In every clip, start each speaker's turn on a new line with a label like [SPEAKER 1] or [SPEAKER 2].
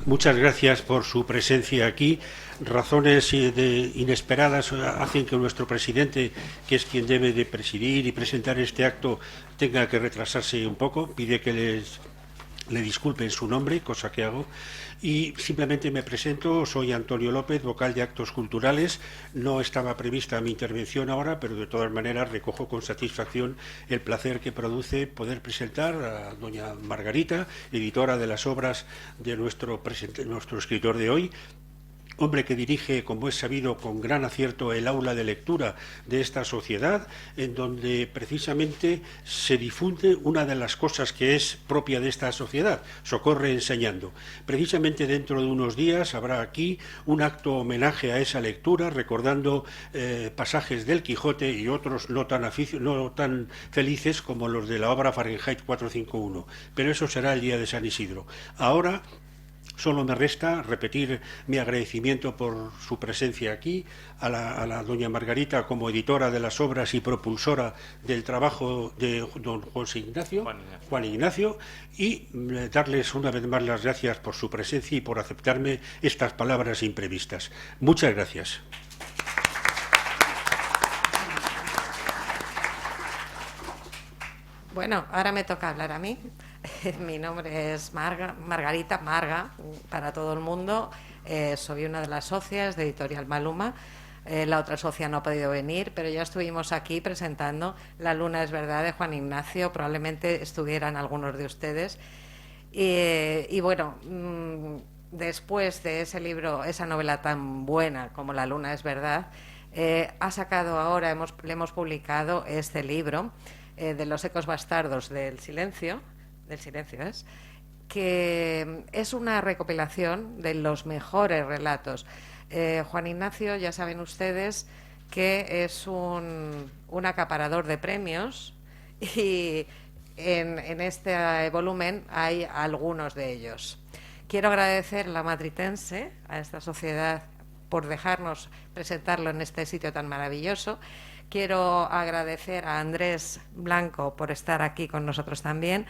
[SPEAKER 1] Muchas gracias por su presencia aquí. Razones inesperadas hacen que nuestro presidente, que es quien debe de presidir y presentar este acto, tenga que retrasarse un poco. Pide que le disculpe en su nombre, cosa que hago, y simplemente me presento. Soy Antonio López, vocal de Actos Culturales. No estaba prevista mi intervención ahora, pero de todas maneras recojo con satisfacción el placer que produce poder presentar a doña Margarita, editora de las obras de nuestro escritor de hoy, hombre que dirige, como es sabido, con gran acierto el aula de lectura de esta sociedad, en donde precisamente se difunde una de las cosas que es propia de esta sociedad: socorre enseñando. Precisamente dentro de unos días habrá aquí un acto homenaje a esa lectura, recordando pasajes del Quijote y otros no tan felices como los de la obra Fahrenheit 451, pero eso será el día de San Isidro. Ahora solo me resta repetir mi agradecimiento por su presencia aquí, a la doña Margarita como editora de las obras y propulsora del trabajo de don Juan Ignacio, y darles una vez más las gracias por su presencia y por aceptarme estas palabras imprevistas. Muchas gracias.
[SPEAKER 2] Bueno, ahora me toca hablar a mí. Mi nombre es Margarita Marga, para todo el mundo. Soy una de las socias de Editorial Maluma. La otra socia no ha podido venir, pero ya estuvimos aquí presentando La luna es verdad, de Juan Ignacio. Probablemente estuvieran algunos de ustedes. Y bueno, después de ese libro, esa novela tan buena como La luna es verdad, ha sacado ahora, le hemos publicado este libro, de los ecos bastardos del silencio es, que es una recopilación de los mejores relatos. Juan Ignacio, ya saben ustedes que es un acaparador de premios, y en este volumen hay algunos de ellos. Quiero agradecer a la Matritense, a esta sociedad, por dejarnos presentarlo en este sitio tan maravilloso. Quiero agradecer a Andrés Blanco por estar aquí con nosotros también.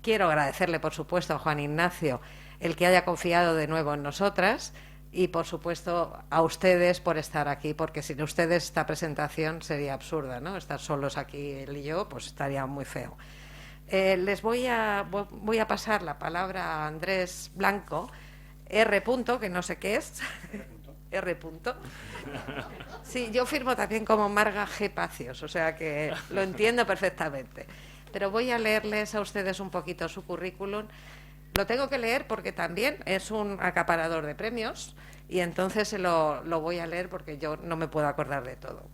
[SPEAKER 2] Quiero agradecerle, por supuesto, a Juan Ignacio el que haya confiado de nuevo en nosotras, y, por supuesto, a ustedes por estar aquí, porque sin ustedes esta presentación sería absurda, ¿no? Estar solos aquí él y yo, pues estaría muy feo. Les voy a pasar la palabra a Andrés Blanco, R. que no sé qué es. R. Sí, yo firmo también como Marga G. Pacios, o sea que lo entiendo perfectamente. Pero voy a leerles a ustedes un poquito su currículum. Lo tengo que leer porque también es un acaparador de premios, y entonces lo voy a leer porque yo no me puedo acordar de todo.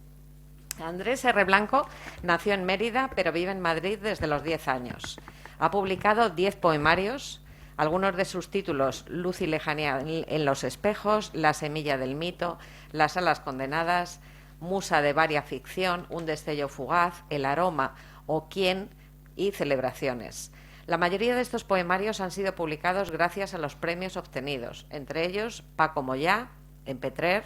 [SPEAKER 2] Andrés R. Blanco nació en Mérida, pero vive en Madrid desde los 10 años. Ha publicado 10 poemarios. Algunos de sus títulos: Luz y lejanía en los espejos, La semilla del mito, Las alas condenadas, Musa de varia ficción, Un destello fugaz, El aroma o Quién, y Celebraciones. La mayoría de estos poemarios han sido publicados gracias a los premios obtenidos, entre ellos Paco Moyá, en Petrer,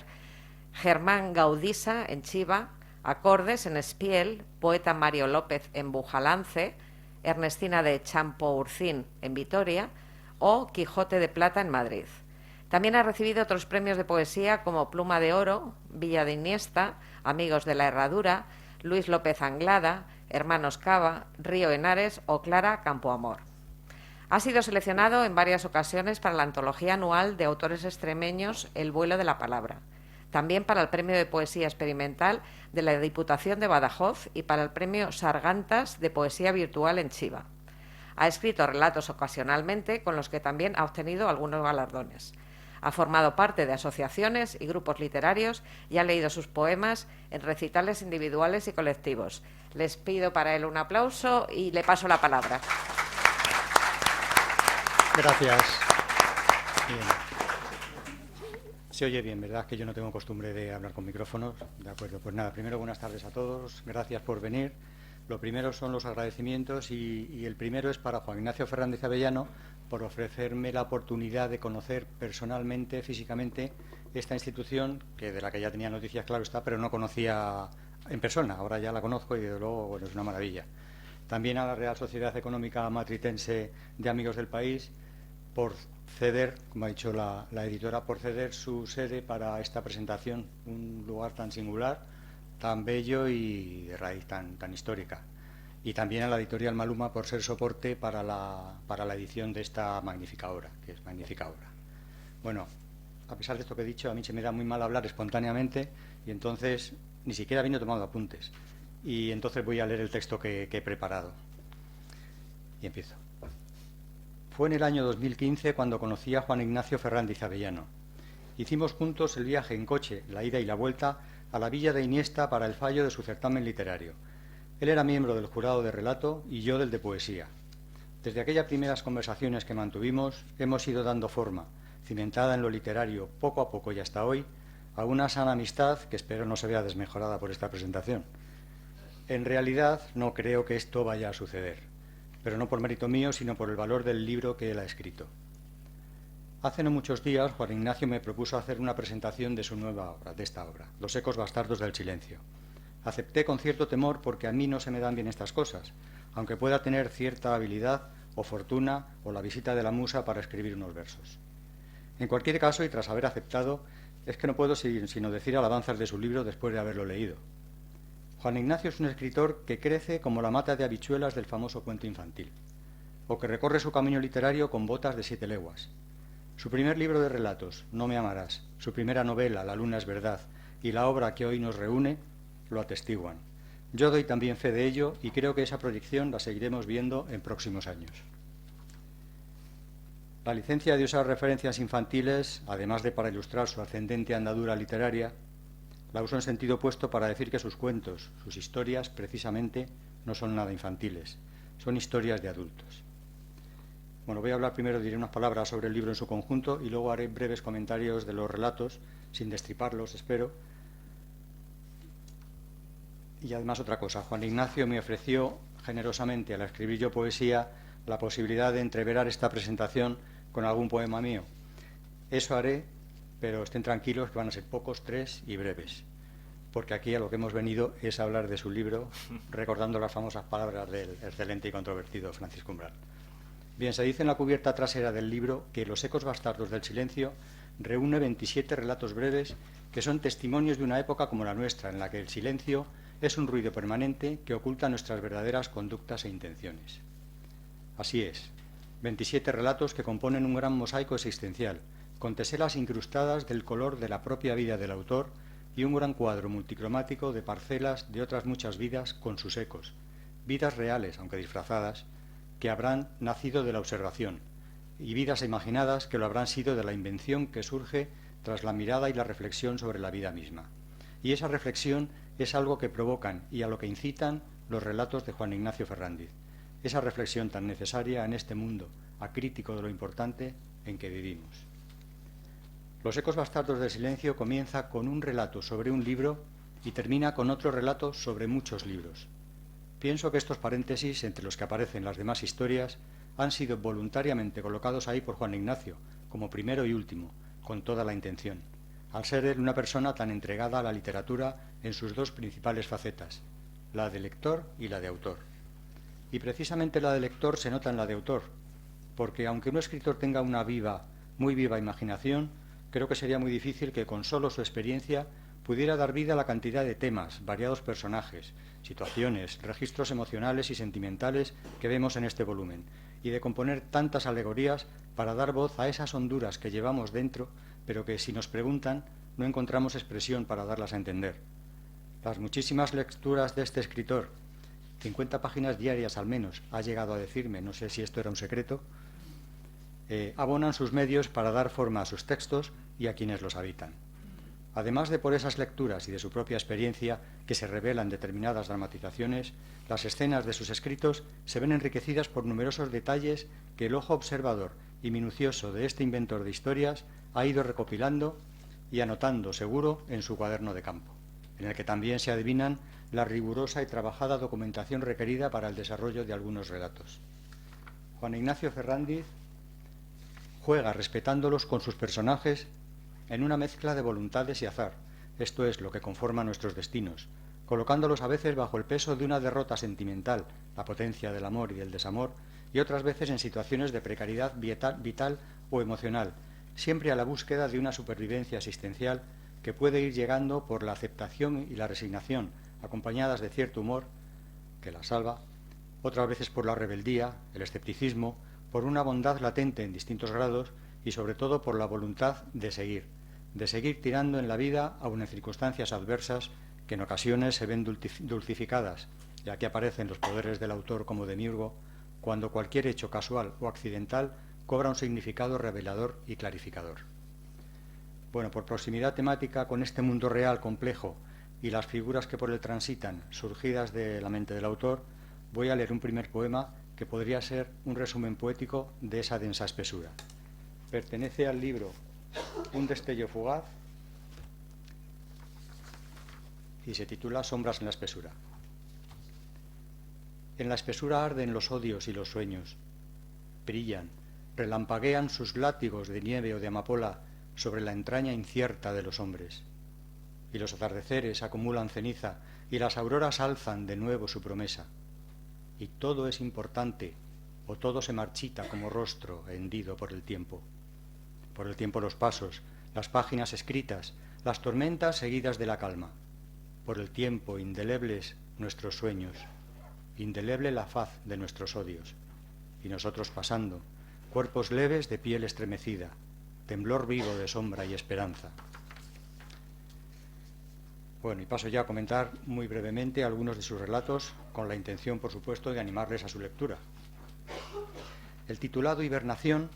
[SPEAKER 2] Germán Gaudisa, en Chiva, Acordes, en Espiel, Poeta Mario López, en Bujalance, Ernestina de Champo Urcín, en Vitoria, o Quijote de Plata, en Madrid. También ha recibido otros premios de poesía como Pluma de Oro, Villa de Iniesta, Amigos de la Herradura, Luis López Anglada, Hermanos Cava, Río Henares o Clara Campoamor. Ha sido seleccionado en varias ocasiones para la antología anual de autores extremeños El vuelo de la palabra, también para el Premio de Poesía Experimental de la Diputación de Badajoz y para el Premio Sargantas de Poesía Virtual en Chiva. Ha escrito relatos ocasionalmente, con los que también ha obtenido algunos galardones. Ha formado parte de asociaciones y grupos literarios y ha leído sus poemas en recitales individuales y colectivos. Les pido para él un aplauso y le paso la palabra.
[SPEAKER 3] Gracias. Bien. Se oye bien, ¿verdad? Que yo no tengo costumbre de hablar con micrófonos. De acuerdo, pues nada, primero buenas tardes a todos. Gracias por venir. Lo primero son los agradecimientos, y el primero es para Juan Ignacio Fernández Avellano por ofrecerme la oportunidad de conocer personalmente, físicamente, esta institución, que de la que ya tenía noticias, claro está, pero no conocía en persona. Ahora ya la conozco y desde luego, bueno, es una maravilla. También a la Real Sociedad Económica Matritense de Amigos del País, por ceder, como ha dicho la editora, por ceder su sede para esta presentación, un lugar tan singular, tan bello y de raíz tan histórica. Y también a la editorial Maluma por ser soporte para la edición de esta magnífica obra, que es magnífica obra. Bueno, a pesar de esto que he dicho, a mí se me da muy mal hablar espontáneamente y entonces ni siquiera vine tomando apuntes. Y entonces voy a leer el texto que he preparado. Y empiezo. Fue en el año 2015 cuando conocí a Juan Ignacio Ferrándiz Avellano. Hicimos juntos el viaje en coche, la ida y la vuelta, a la villa de Iniesta para el fallo de su certamen literario. Él era miembro del jurado de relato y yo del de poesía. Desde aquellas primeras conversaciones que mantuvimos, hemos ido dando forma, cimentada en lo literario, poco a poco y hasta hoy, a una sana amistad que espero no se vea desmejorada por esta presentación. En realidad, no creo que esto vaya a suceder, pero no por mérito mío, sino por el valor del libro que él ha escrito. Hace no muchos días, Juan Ignacio me propuso hacer una presentación de su nueva obra, de esta obra, Los ecos bastardos del silencio. Acepté con cierto temor porque a mí no se me dan bien estas cosas, aunque pueda tener cierta habilidad o fortuna o la visita de la musa para escribir unos versos. En cualquier caso, y tras haber aceptado, es que no puedo sino decir alabanzas de su libro después de haberlo leído. Juan Ignacio es un escritor que crece como la mata de habichuelas del famoso cuento infantil, o que recorre su camino literario con botas de 7 leguas. Su primer libro de relatos, No me amarás, su primera novela, La luna es verdad, y la obra que hoy nos reúne, lo atestiguan. Yo doy también fe de ello y creo que esa proyección la seguiremos viendo en próximos años. La licencia de usar referencias infantiles, además de para ilustrar su ascendente andadura literaria, la uso en sentido opuesto para decir que sus cuentos, sus historias, precisamente, no son nada infantiles, son historias de adultos. Bueno, voy a hablar primero, diré unas palabras sobre el libro en su conjunto y luego haré breves comentarios de los relatos, sin destriparlos, espero. Y además otra cosa, Juan Ignacio me ofreció generosamente, al escribir yo poesía, la posibilidad de entreverar esta presentación con algún poema mío. Eso haré, pero estén tranquilos que van a ser pocos, 3 y breves, porque aquí a lo que hemos venido es hablar de su libro, recordando las famosas palabras del excelente y controvertido Francisco Umbral. Bien, se dice en la cubierta trasera del libro que Los ecos bastardos del silencio reúne 27 relatos breves que son testimonios de una época como la nuestra, en la que el silencio es un ruido permanente que oculta nuestras verdaderas conductas e intenciones. Así es, 27 relatos que componen un gran mosaico existencial, con teselas incrustadas del color de la propia vida del autor y un gran cuadro multicromático de parcelas de otras muchas vidas con sus ecos, vidas reales, aunque disfrazadas, que habrán nacido de la observación, y vidas imaginadas que lo habrán sido de la invención que surge tras la mirada y la reflexión sobre la vida misma. Y esa reflexión es algo que provocan y a lo que incitan los relatos de Juan Ignacio Ferrándiz, esa reflexión tan necesaria en este mundo acrítico de lo importante en que vivimos. Los ecos bastardos del silencio comienza con un relato sobre un libro y termina con otro relato sobre muchos libros. Pienso que estos paréntesis entre los que aparecen las demás historias han sido voluntariamente colocados ahí por Juan Ignacio, como primero y último, con toda la intención, al ser él una persona tan entregada a la literatura en sus dos principales facetas, la de lector y la de autor. Y precisamente la de lector se nota en la de autor, porque aunque un escritor tenga una muy viva imaginación, creo que sería muy difícil que con solo su experiencia pudiera dar vida a la cantidad de temas, variados personajes, situaciones, registros emocionales y sentimentales que vemos en este volumen, y de componer tantas alegorías para dar voz a esas honduras que llevamos dentro, pero que, si nos preguntan, no encontramos expresión para darlas a entender. Las muchísimas lecturas de este escritor, 50 páginas diarias al menos, ha llegado a decirme, no sé si esto era un secreto, abonan sus medios para dar forma a sus textos y a quienes los habitan. Además de por esas lecturas y de su propia experiencia que se revelan determinadas dramatizaciones, las escenas de sus escritos se ven enriquecidas por numerosos detalles que el ojo observador y minucioso de este inventor de historias ha ido recopilando y anotando seguro en su cuaderno de campo, en el que también se adivinan la rigurosa y trabajada documentación requerida para el desarrollo de algunos relatos. Juan Ignacio Ferrándiz juega respetándolos con sus personajes en una mezcla de voluntades y azar, esto es lo que conforma nuestros destinos, colocándolos a veces bajo el peso de una derrota sentimental, la potencia del amor y del desamor, y otras veces en situaciones de precariedad vital o emocional, siempre a la búsqueda de una supervivencia existencial que puede ir llegando por la aceptación y la resignación, acompañadas de cierto humor, que la salva, otras veces por la rebeldía, el escepticismo, por una bondad latente en distintos grados y sobre todo por la voluntad de seguir tirando en la vida aun en circunstancias adversas que en ocasiones se ven dulcificadas, y aquí aparecen los poderes del autor como demiurgo, cuando cualquier hecho casual o accidental cobra un significado revelador y clarificador. Bueno, por proximidad temática con este mundo real complejo y las figuras que por él transitan, surgidas de la mente del autor, voy a leer un primer poema que podría ser un resumen poético de esa densa espesura. Pertenece al libro Un destello fugaz y se titula Sombras en la espesura. En la espesura arden los odios y los sueños, brillan, relampaguean sus látigos de nieve o de amapola sobre la entraña incierta de los hombres, y los atardeceres acumulan ceniza y las auroras alzan de nuevo su promesa, y todo es importante o todo se marchita como rostro hendido por el tiempo los pasos, las páginas escritas, las tormentas seguidas de la calma, por el tiempo indelebles nuestros sueños, indeleble la faz de nuestros odios, y nosotros pasando, cuerpos leves de piel estremecida, temblor vivo de sombra y esperanza. Bueno, y paso ya a comentar muy brevemente algunos de sus relatos, con la intención, por supuesto, de animarles a su lectura. El titulado Hibernación,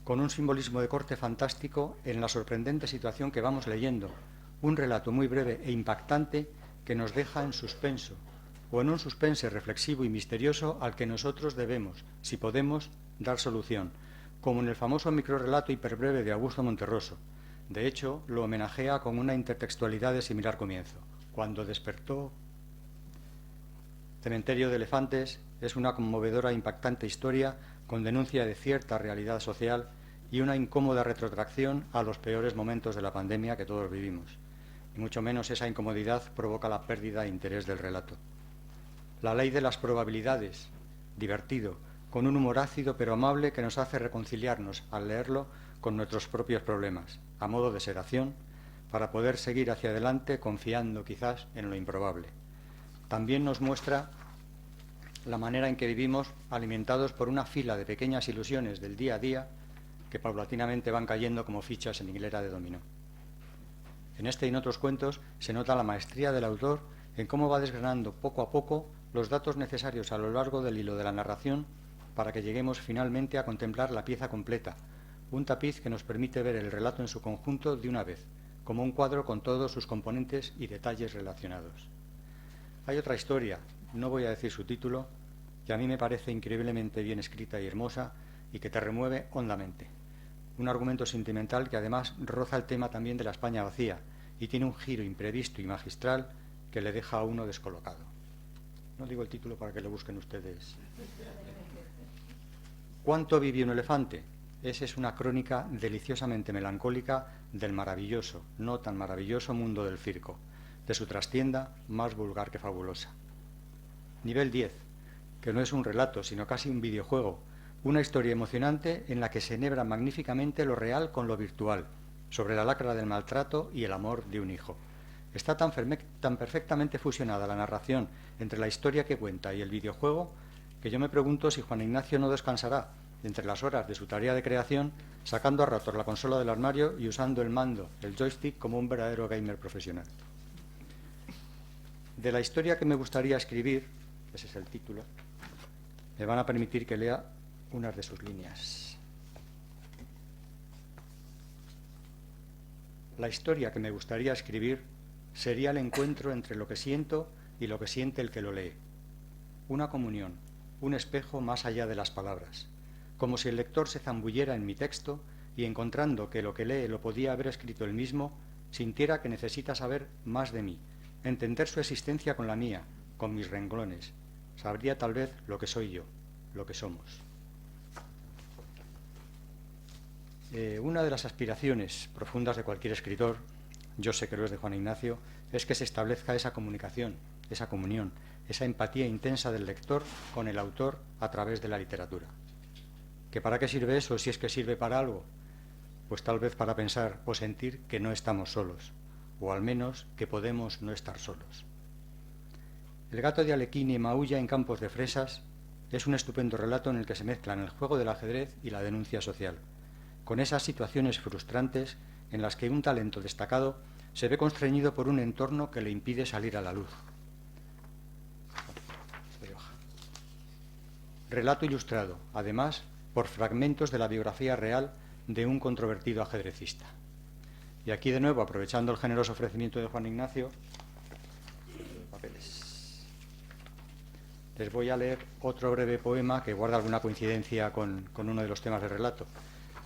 [SPEAKER 3] con un simbolismo de corte fantástico en la sorprendente situación que vamos leyendo, un relato muy breve e impactante que nos deja en suspenso, o en un suspense reflexivo y misterioso al que nosotros debemos, si podemos, dar solución, como en el famoso microrrelato hiperbreve de Augusto Monterroso. De hecho, lo homenajea con una intertextualidad de similar comienzo. Cuando despertó. Cementerio de Elefantes es una conmovedora e impactante historia con denuncia de cierta realidad social y una incómoda retrotracción a los peores momentos de la pandemia que todos vivimos. Y mucho menos esa incomodidad provoca la pérdida de interés del relato. La ley de las probabilidades, divertido, con un humor ácido pero amable que nos hace reconciliarnos al leerlo con nuestros propios problemas, a modo de sedación, para poder seguir hacia adelante confiando quizás en lo improbable. También nos muestra la manera en que vivimos alimentados por una fila de pequeñas ilusiones del día a día que paulatinamente van cayendo como fichas en hilera de dominó. En este y en otros cuentos se nota la maestría del autor en cómo va desgranando poco a poco los datos necesarios a lo largo del hilo de la narración para que lleguemos finalmente a contemplar la pieza completa, un tapiz que nos permite ver el relato en su conjunto de una vez, como un cuadro con todos sus componentes y detalles relacionados. Hay otra historia, no voy a decir su título, que a mí me parece increíblemente bien escrita y hermosa y que te remueve hondamente. Un argumento sentimental que además roza el tema también de la España vacía y tiene un giro imprevisto y magistral que le deja a uno descolocado. No digo el título para que lo busquen ustedes. ¿Cuánto vivió un elefante? Esa es una crónica deliciosamente melancólica del maravilloso, no tan maravilloso mundo del circo, de su trastienda más vulgar que fabulosa. Nivel 10, que no es un relato, sino casi un videojuego, una historia emocionante en la que se enhebra magníficamente lo real con lo virtual, sobre la lacra del maltrato y el amor de un hijo. Está tan perfectamente fusionada la narración entre la historia que cuenta y el videojuego que yo me pregunto si Juan Ignacio no descansará entre las horas de su tarea de creación, sacando a ratos la consola del armario y usando el mando, el joystick, como un verdadero gamer profesional. De la historia que me gustaría escribir, ese es el título, me van a permitir que lea unas de sus líneas. La historia que me gustaría escribir sería el encuentro entre lo que siento y lo que siente el que lo lee. Una comunión, un espejo más allá de las palabras, como si el lector se zambullera en mi texto y encontrando que lo que lee lo podía haber escrito él mismo, sintiera que necesita saber más de mí, entender su existencia con la mía, con mis renglones. Sabría tal vez lo que soy yo, lo que somos. Una de las aspiraciones profundas de cualquier escritor, yo sé que lo es de Juan Ignacio, es que se establezca esa comunicación, esa comunión esa empatía intensa del lector con el autor a través de la literatura. ¿Que para qué sirve eso, si es que sirve para algo? Pues tal vez para pensar o sentir que no estamos solos, o al menos que podemos no estar solos. El gato de Alekhine maulla en campos de fresas es un estupendo relato en el que se mezclan el juego del ajedrez y la denuncia social, con esas situaciones frustrantes en las que un talento destacado se ve constreñido por un entorno que le impide salir a la luz. Relato ilustrado, además, por fragmentos de la biografía real de un controvertido ajedrecista. Y aquí de nuevo, aprovechando el generoso ofrecimiento de Juan Ignacio, les voy a leer otro breve poema que guarda alguna coincidencia con uno de los temas del relato.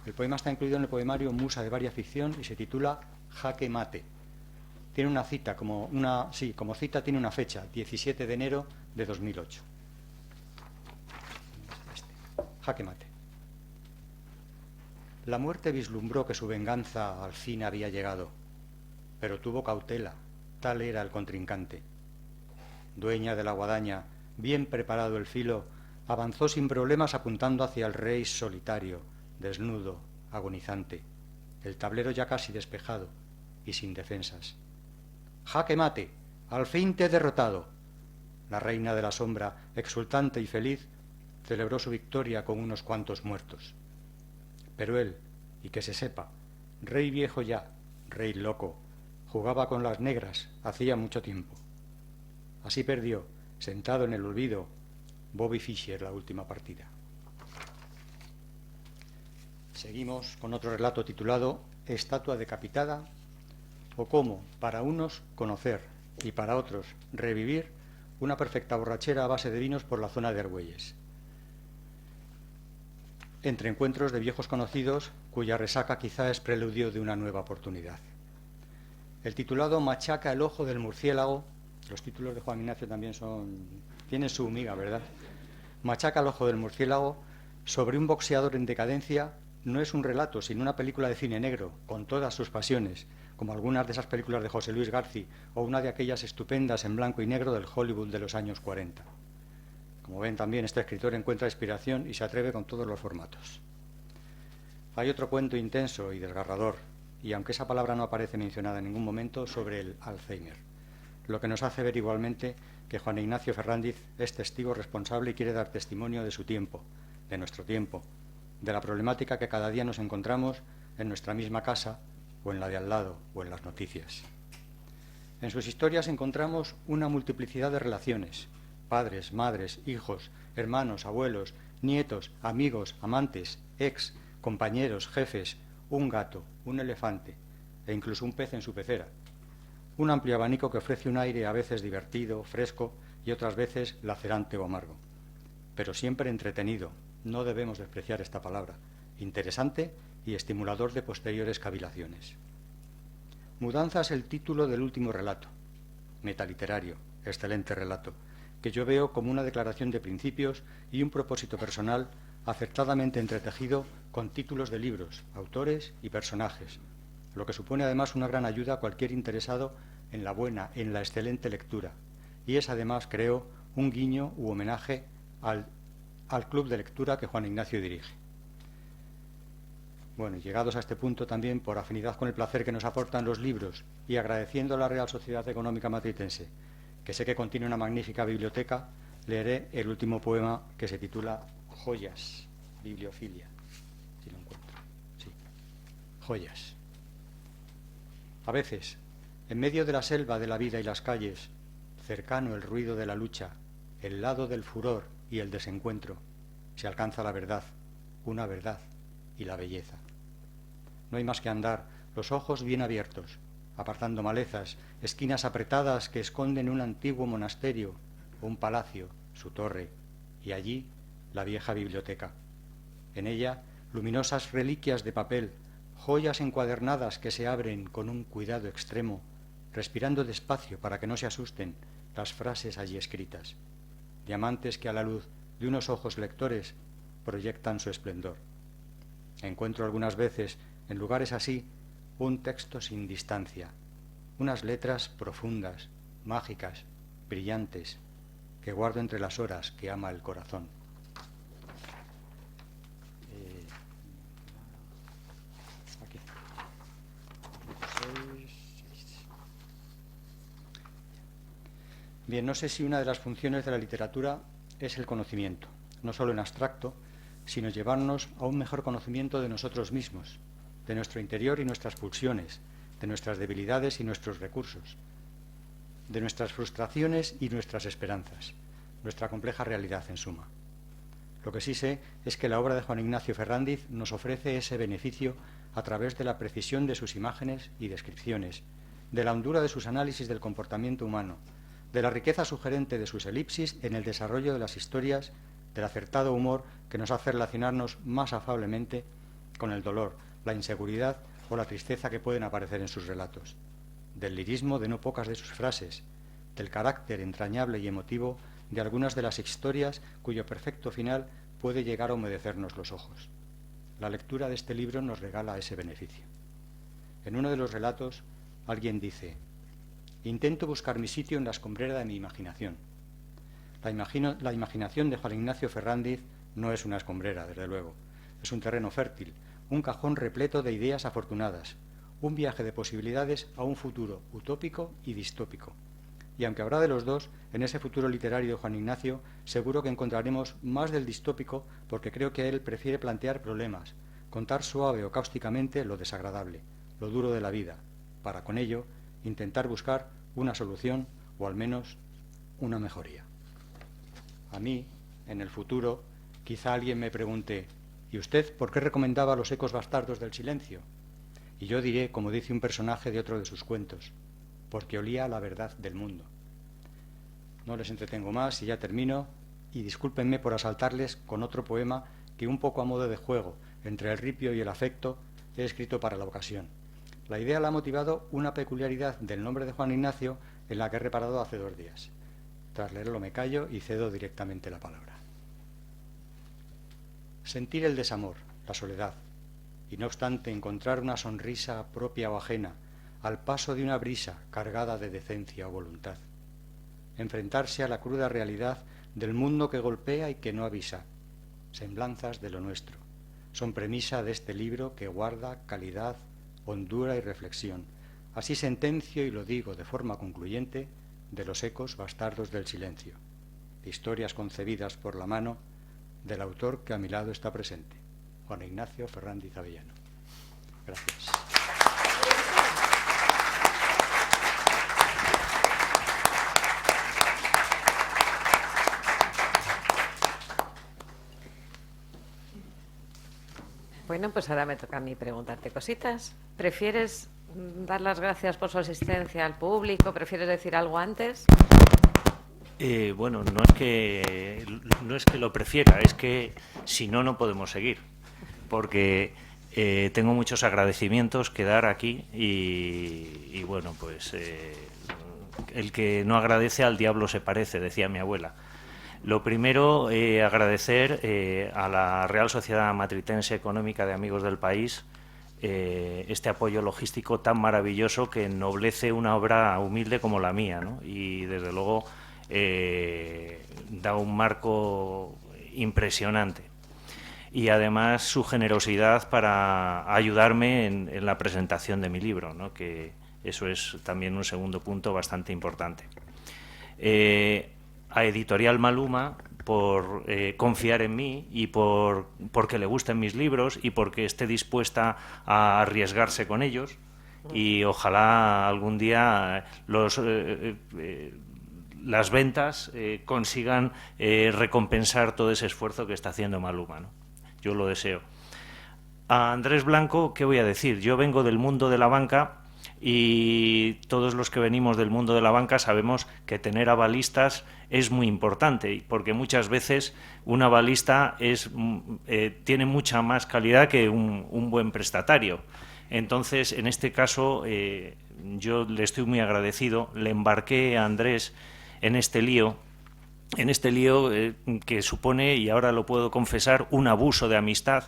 [SPEAKER 3] El poema está incluido en el poemario Musa de Varia Ficción y se titula Jaque Mate. Tiene una cita, como cita tiene una fecha, 17 de enero de 2008. Jaque mate. La muerte vislumbró que su venganza al fin había llegado, pero tuvo cautela, tal era el contrincante. Dueña de la guadaña, bien preparado el filo, avanzó sin problemas apuntando hacia el rey solitario, desnudo, agonizante, el tablero ya casi despejado y sin defensas. Jaque mate, al fin te he derrotado. La reina de la sombra, exultante y feliz, celebró su victoria con unos cuantos muertos. Pero él, y que se sepa, rey viejo ya, rey loco, jugaba con las negras hacía mucho tiempo. Así perdió, sentado en el olvido, Bobby Fischer la última partida. Seguimos con otro relato titulado Estatua decapitada, o cómo, para unos, conocer y para otros, revivir una perfecta borrachera a base de vinos por la zona de Argüelles. Entre encuentros de viejos conocidos cuya resaca quizá es preludio de una nueva oportunidad. El titulado Machaca el ojo del murciélago, los títulos de Juan Ignacio también tienen su miga, ¿verdad? Machaca el ojo del murciélago, sobre un boxeador en decadencia, no es un relato, sino una película de cine negro, con todas sus pasiones, como algunas de esas películas de José Luis García o una de aquellas estupendas en blanco y negro del Hollywood de los años 40. Como ven también, este escritor encuentra inspiración y se atreve con todos los formatos. Hay otro cuento intenso y desgarrador, y aunque esa palabra no aparece mencionada en ningún momento, sobre el Alzheimer, lo que nos hace ver igualmente que Juan Ignacio Ferrándiz es testigo responsable y quiere dar testimonio de su tiempo, de nuestro tiempo, de la problemática que cada día nos encontramos en nuestra misma casa o en la de al lado o en las noticias. En sus historias encontramos una multiplicidad de relaciones: padres, madres, hijos, hermanos, abuelos, nietos, amigos, amantes, ex, compañeros, jefes, un gato, un elefante e incluso un pez en su pecera. Un amplio abanico que ofrece un aire a veces divertido, fresco y otras veces lacerante o amargo. Pero siempre entretenido, no debemos despreciar esta palabra, interesante y estimulador de posteriores cavilaciones. Mudanza es el título del último relato, metaliterario, excelente relato, que yo veo como una declaración de principios y un propósito personal acertadamente entretejido con títulos de libros, autores y personajes, lo que supone además una gran ayuda a cualquier interesado en la buena, en la excelente lectura, y es además, creo, un guiño u homenaje al club de lectura que Juan Ignacio dirige. Bueno, llegados a este punto también, por afinidad con el placer que nos aportan los libros y agradeciendo a la Real Sociedad Económica Matritense, que sé que contiene una magnífica biblioteca, leeré el último poema que se titula Joyas, bibliofilia, si lo encuentro. Sí, joyas. A veces, en medio de la selva de la vida y las calles, cercano el ruido de la lucha, el lado del furor y el desencuentro, se alcanza la verdad, una verdad y la belleza. No hay más que andar, los ojos bien abiertos, apartando malezas, esquinas apretadas que esconden un antiguo monasterio, un palacio, su torre, y allí la vieja biblioteca. En ella, luminosas reliquias de papel, joyas encuadernadas que se abren con un cuidado extremo, respirando despacio para que no se asusten las frases allí escritas, diamantes que a la luz de unos ojos lectores proyectan su esplendor. Encuentro algunas veces, en lugares así, un texto sin distancia, unas letras profundas, mágicas, brillantes, que guardo entre las horas que ama el corazón. Aquí. Bien, no sé si una de las funciones de la literatura es el conocimiento, no solo en abstracto, sino llevarnos a un mejor conocimiento de nosotros mismos, de nuestro interior y nuestras pulsiones, de nuestras debilidades y nuestros recursos, de nuestras frustraciones y nuestras esperanzas, nuestra compleja realidad en suma. Lo que sí sé es que la obra de Juan Ignacio Ferrándiz nos ofrece ese beneficio a través de la precisión de sus imágenes y descripciones, de la hondura de sus análisis del comportamiento humano, de la riqueza sugerente de sus elipsis en el desarrollo de las historias, del acertado humor que nos hace relacionarnos más afablemente con el dolor, la inseguridad o la tristeza que pueden aparecer en sus relatos, del lirismo de no pocas de sus frases, del carácter entrañable y emotivo de algunas de las historias cuyo perfecto final puede llegar a humedecernos los ojos. La lectura de este libro nos regala ese beneficio. En uno de los relatos, alguien dice: intento buscar mi sitio en la escombrera de mi imaginación. La imaginación de Juan Ignacio Ferrándiz no es una escombrera, desde luego. Es un terreno fértil, un cajón repleto de ideas afortunadas, un viaje de posibilidades a un futuro utópico y distópico. Y aunque habrá de los dos, en ese futuro literario de Juan Ignacio, seguro que encontraremos más del distópico, porque creo que él prefiere plantear problemas, contar suave o cáusticamente lo desagradable, lo duro de la vida, para con ello intentar buscar una solución o al menos una mejoría. A mí, en el futuro, quizá alguien me pregunte: ¿y usted por qué recomendaba Los ecos bastardos del silencio? Y yo diré, como dice un personaje de otro de sus cuentos: porque olía a la verdad del mundo. No les entretengo más y ya termino, y discúlpenme por asaltarles con otro poema que, un poco a modo de juego entre el ripio y el afecto, he escrito para la ocasión. La idea la ha motivado una peculiaridad del nombre de Juan Ignacio en la que he reparado hace 2 días. Tras leerlo me callo y cedo directamente la palabra. Sentir el desamor, la soledad, y no obstante encontrar una sonrisa propia o ajena al paso de una brisa cargada de decencia o voluntad. Enfrentarse a la cruda realidad del mundo que golpea y que no avisa. Semblanzas de lo nuestro. Son premisa de este libro que guarda calidad, hondura y reflexión. Así sentencio, y lo digo de forma concluyente, de Los ecos bastardos del silencio. Historias concebidas por la mano del autor que a mi lado está presente, Juan Ignacio Ferrándiz Avellano. Gracias.
[SPEAKER 2] Bueno, pues ahora me toca a mí preguntarte cositas. ¿Prefieres dar las gracias por su asistencia al público? ¿Prefieres decir algo antes?
[SPEAKER 4] Bueno, no es que lo prefiera, es que si no, no podemos seguir, porque tengo muchos agradecimientos que dar aquí y bueno, pues el que no agradece al diablo se parece, decía mi abuela. Lo primero, agradecer a la Real Sociedad Matritense Económica de Amigos del País este apoyo logístico tan maravilloso que ennoblece una obra humilde como la mía, ¿no? Y desde luego da un marco impresionante. Y además su generosidad para ayudarme en la presentación de mi libro, ¿no? Que eso es también un segundo punto bastante importante. A Editorial Maluma por confiar en mí y porque le gusten mis libros y porque esté dispuesta a arriesgarse con ellos, y ojalá algún día las ventas consigan recompensar todo ese esfuerzo que está haciendo Maluma, ¿no? Yo lo deseo. A Andrés Blanco, ¿qué voy a decir? Yo vengo del mundo de la banca y todos los que venimos del mundo de la banca sabemos que tener avalistas es muy importante, porque muchas veces un avalista tiene mucha más calidad que un buen prestatario. Entonces, en este caso, yo le estoy muy agradecido. Le embarqué a Andrés en este lío que supone, y ahora lo puedo confesar, un abuso de amistad.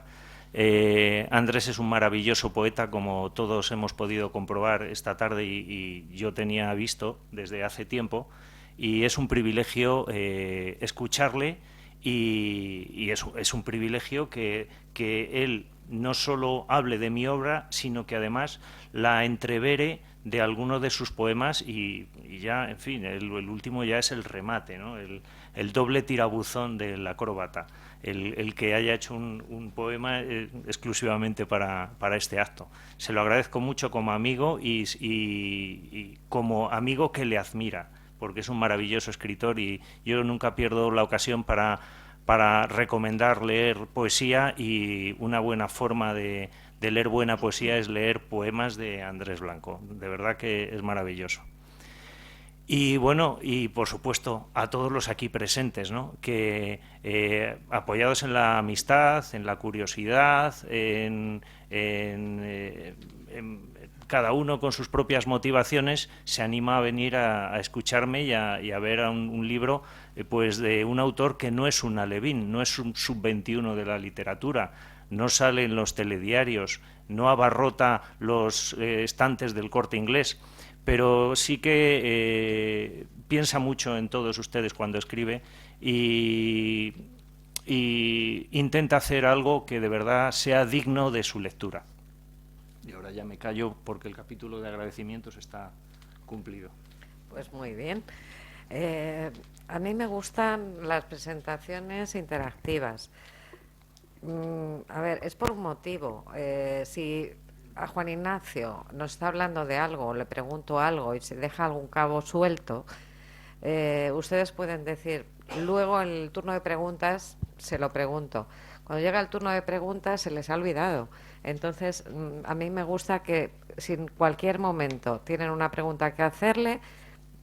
[SPEAKER 4] Andrés es un maravilloso poeta, como todos hemos podido comprobar esta tarde y yo tenía visto desde hace tiempo, y es un privilegio escucharle, y es un privilegio que él no solo hable de mi obra, sino que además la entrevere de algunos de sus poemas, y ya, en fin, el último ya es el remate, ¿no? El doble tirabuzón del acróbata, el que haya hecho un poema exclusivamente para este acto. Se lo agradezco mucho como amigo y como amigo que le admira, porque es un maravilloso escritor, y yo nunca pierdo la ocasión para recomendar leer poesía, y una buena forma de leer buena poesía es leer poemas de Andrés Blanco. De verdad que es maravilloso. Y bueno, y por supuesto a todos los aquí presentes, ¿no? Que apoyados en la amistad, en la curiosidad, en cada uno con sus propias motivaciones, se anima a venir a escucharme y a ver un libro pues de un autor que no es un alevín, no es un sub-21 de la literatura, no sale en los telediarios, no abarrota los estantes del Corte Inglés, pero sí que piensa mucho en todos ustedes cuando escribe, y intenta hacer algo que de verdad sea digno de su lectura. Y ahora ya me callo porque el capítulo de agradecimientos está cumplido.
[SPEAKER 2] Pues muy bien. A mí me gustan las presentaciones interactivas. A ver, es por un motivo. Si a Juan Ignacio nos está hablando de algo, le pregunto algo y se deja algún cabo suelto, ustedes pueden decir, luego en el turno de preguntas se lo pregunto. Cuando llega el turno de preguntas se les ha olvidado. Entonces, a mí me gusta que si en cualquier momento tienen una pregunta que hacerle,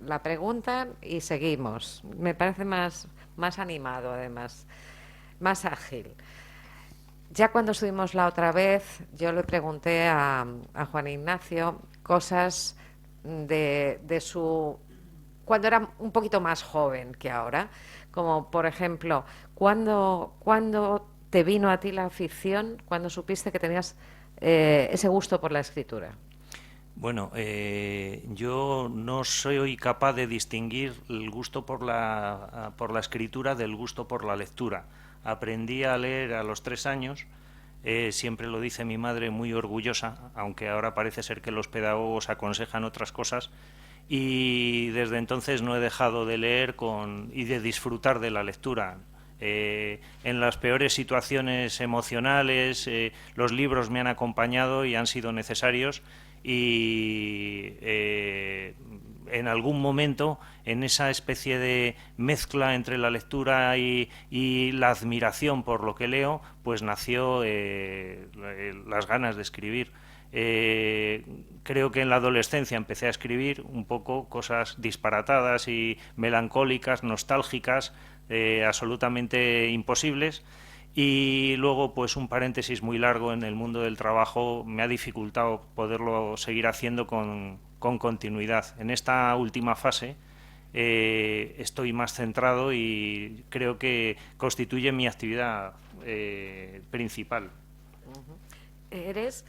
[SPEAKER 2] la preguntan y seguimos. Me parece más animado, además, más ágil. Ya cuando estuvimos la otra vez, yo le pregunté a Juan Ignacio cosas de su... cuando era un poquito más joven que ahora, como por ejemplo, ¿cuándo te vino a ti la afición, cuando supiste que tenías ese gusto por la escritura?
[SPEAKER 4] Bueno, yo no soy capaz de distinguir el gusto por la escritura del gusto por la lectura. Aprendí a leer a los 3 años, siempre lo dice mi madre muy orgullosa, aunque ahora parece ser que los pedagogos aconsejan otras cosas, y desde entonces no he dejado de leer y de disfrutar de la lectura. En las peores situaciones emocionales, los libros me han acompañado y han sido necesarios, y en algún momento, en esa especie de mezcla entre la lectura y la admiración por lo que leo, pues nació las ganas de escribir. Creo que en la adolescencia empecé a escribir un poco cosas disparatadas y melancólicas, nostálgicas, absolutamente imposibles, y luego pues un paréntesis muy largo en el mundo del trabajo me ha dificultado poderlo seguir haciendo con continuidad. En esta última fase estoy más centrado y creo que constituye mi actividad principal.
[SPEAKER 2] ¿Eres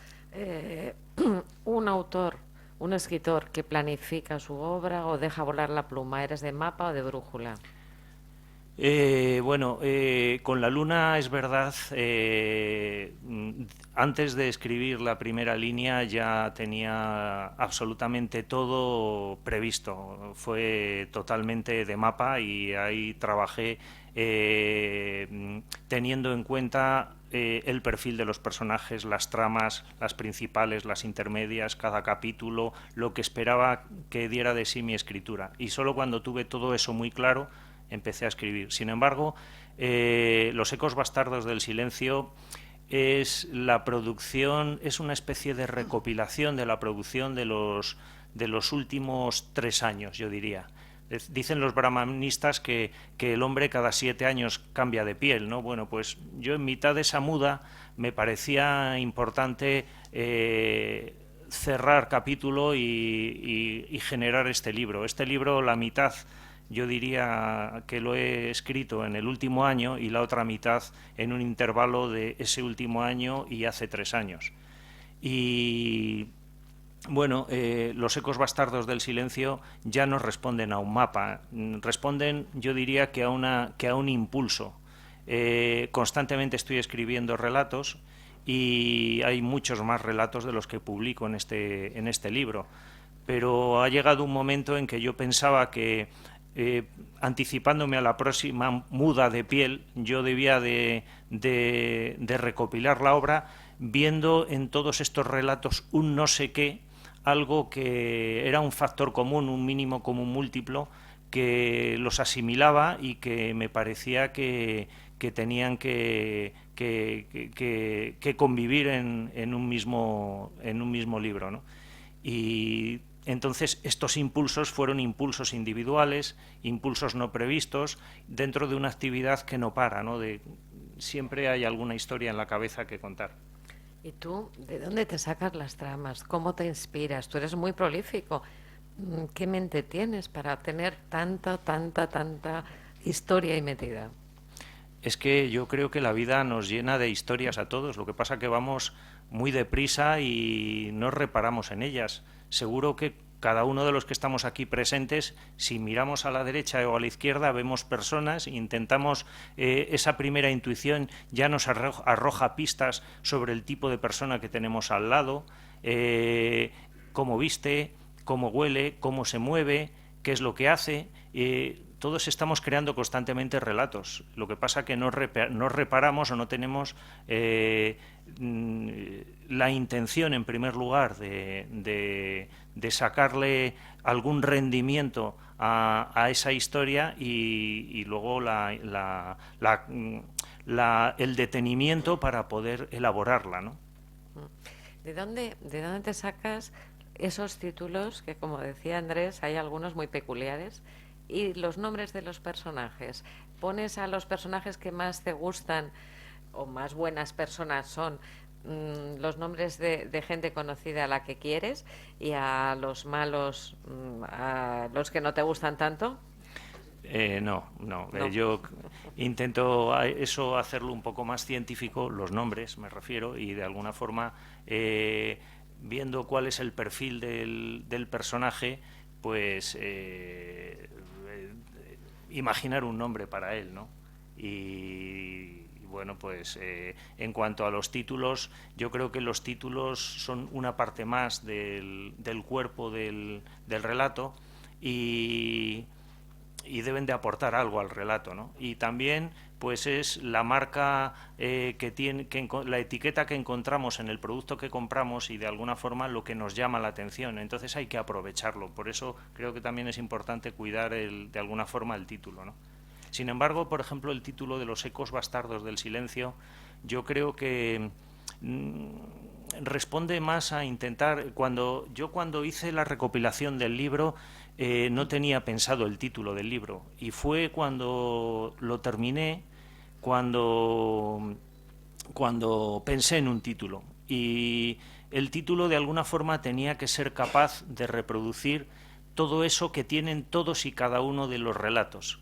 [SPEAKER 2] un autor, un escritor que planifica su obra o deja volar la pluma? ¿Eres de mapa o de brújula?
[SPEAKER 4] Bueno, con la luna es verdad, antes de escribir la primera línea ya tenía absolutamente todo previsto, fue totalmente de mapa, y ahí trabajé teniendo en cuenta el perfil de los personajes, las tramas, las principales, las intermedias, cada capítulo, lo que esperaba que diera de sí mi escritura, y solo cuando tuve todo eso muy claro empecé a escribir. Sin embargo, Los ecos bastardos del silencio es la producción, es una especie de recopilación de la producción de los últimos 3 años, yo diría. Dicen los brahmanistas que el hombre cada 7 años cambia de piel, ¿no? Bueno, pues yo en mitad de esa muda me parecía importante cerrar capítulo y generar este libro. Este libro, la mitad, yo diría que lo he escrito en el último año, y la otra mitad en un intervalo de ese último año y hace 3 años. Y Bueno, los ecos bastardos del silencio ya no responden a un mapa, responden, yo diría, que a un impulso. Constantemente estoy escribiendo relatos y hay muchos más relatos de los que publico en este libro. Pero ha llegado un momento en que yo pensaba que, anticipándome a la próxima muda de piel, yo debía de recopilar la obra viendo en todos estos relatos un no sé qué, algo que era un factor común, un mínimo común múltiplo, que los asimilaba y que me parecía que tenían que convivir en un mismo libro, ¿no? Y entonces estos impulsos fueron impulsos individuales, impulsos no previstos, dentro de una actividad que no para, ¿no? Siempre hay alguna historia en la cabeza que contar.
[SPEAKER 2] ¿Y tú, de dónde te sacas las tramas? ¿Cómo te inspiras? Tú eres muy prolífico. ¿Qué mente tienes para tener tanta historia y metida?
[SPEAKER 4] Es que yo creo que la vida nos llena de historias a todos. Lo que pasa que vamos muy deprisa y no reparamos en ellas. Seguro que cada uno de los que estamos aquí presentes, si miramos a la derecha o a la izquierda, vemos personas, intentamos, esa primera intuición ya nos arroja pistas sobre el tipo de persona que tenemos al lado, cómo viste, cómo huele, cómo se mueve, qué es lo que hace. Todos estamos creando constantemente relatos. Lo que pasa que no reparamos o no tenemos la intención, en primer lugar, de sacarle algún rendimiento a esa historia y luego el detenimiento para poder elaborarla, ¿no?
[SPEAKER 2] ¿De dónde te sacas esos títulos que, como decía Andrés, hay algunos muy peculiares? Y los nombres de los personajes. ¿Pones a los personajes que más te gustan o más buenas personas son los nombres de gente conocida a la que quieres, y a los malos, a los que no te gustan tanto?
[SPEAKER 4] No.
[SPEAKER 2] No.
[SPEAKER 4] Yo intento eso hacerlo un poco más científico, los nombres me refiero, y de alguna forma, viendo cuál es el perfil del personaje, pues imaginar un nombre para él, ¿no? Y bueno, pues en cuanto a los títulos, yo creo que los títulos son una parte más del cuerpo del relato y deben de aportar algo al relato, ¿no? Y también pues es la marca que tiene, la etiqueta que encontramos en el producto que compramos y de alguna forma lo que nos llama la atención. Entonces hay que aprovecharlo. Por eso creo que también es importante cuidar de alguna forma el título, ¿no? Sin embargo, por ejemplo, el título de Los ecos bastardos del silencio, yo creo que responde más a intentar. Cuando hice la recopilación del libro, no tenía pensado el título del libro, y fue cuando lo terminé cuando pensé en un título, y el título de alguna forma tenía que ser capaz de reproducir todo eso que tienen todos y cada uno de los relatos.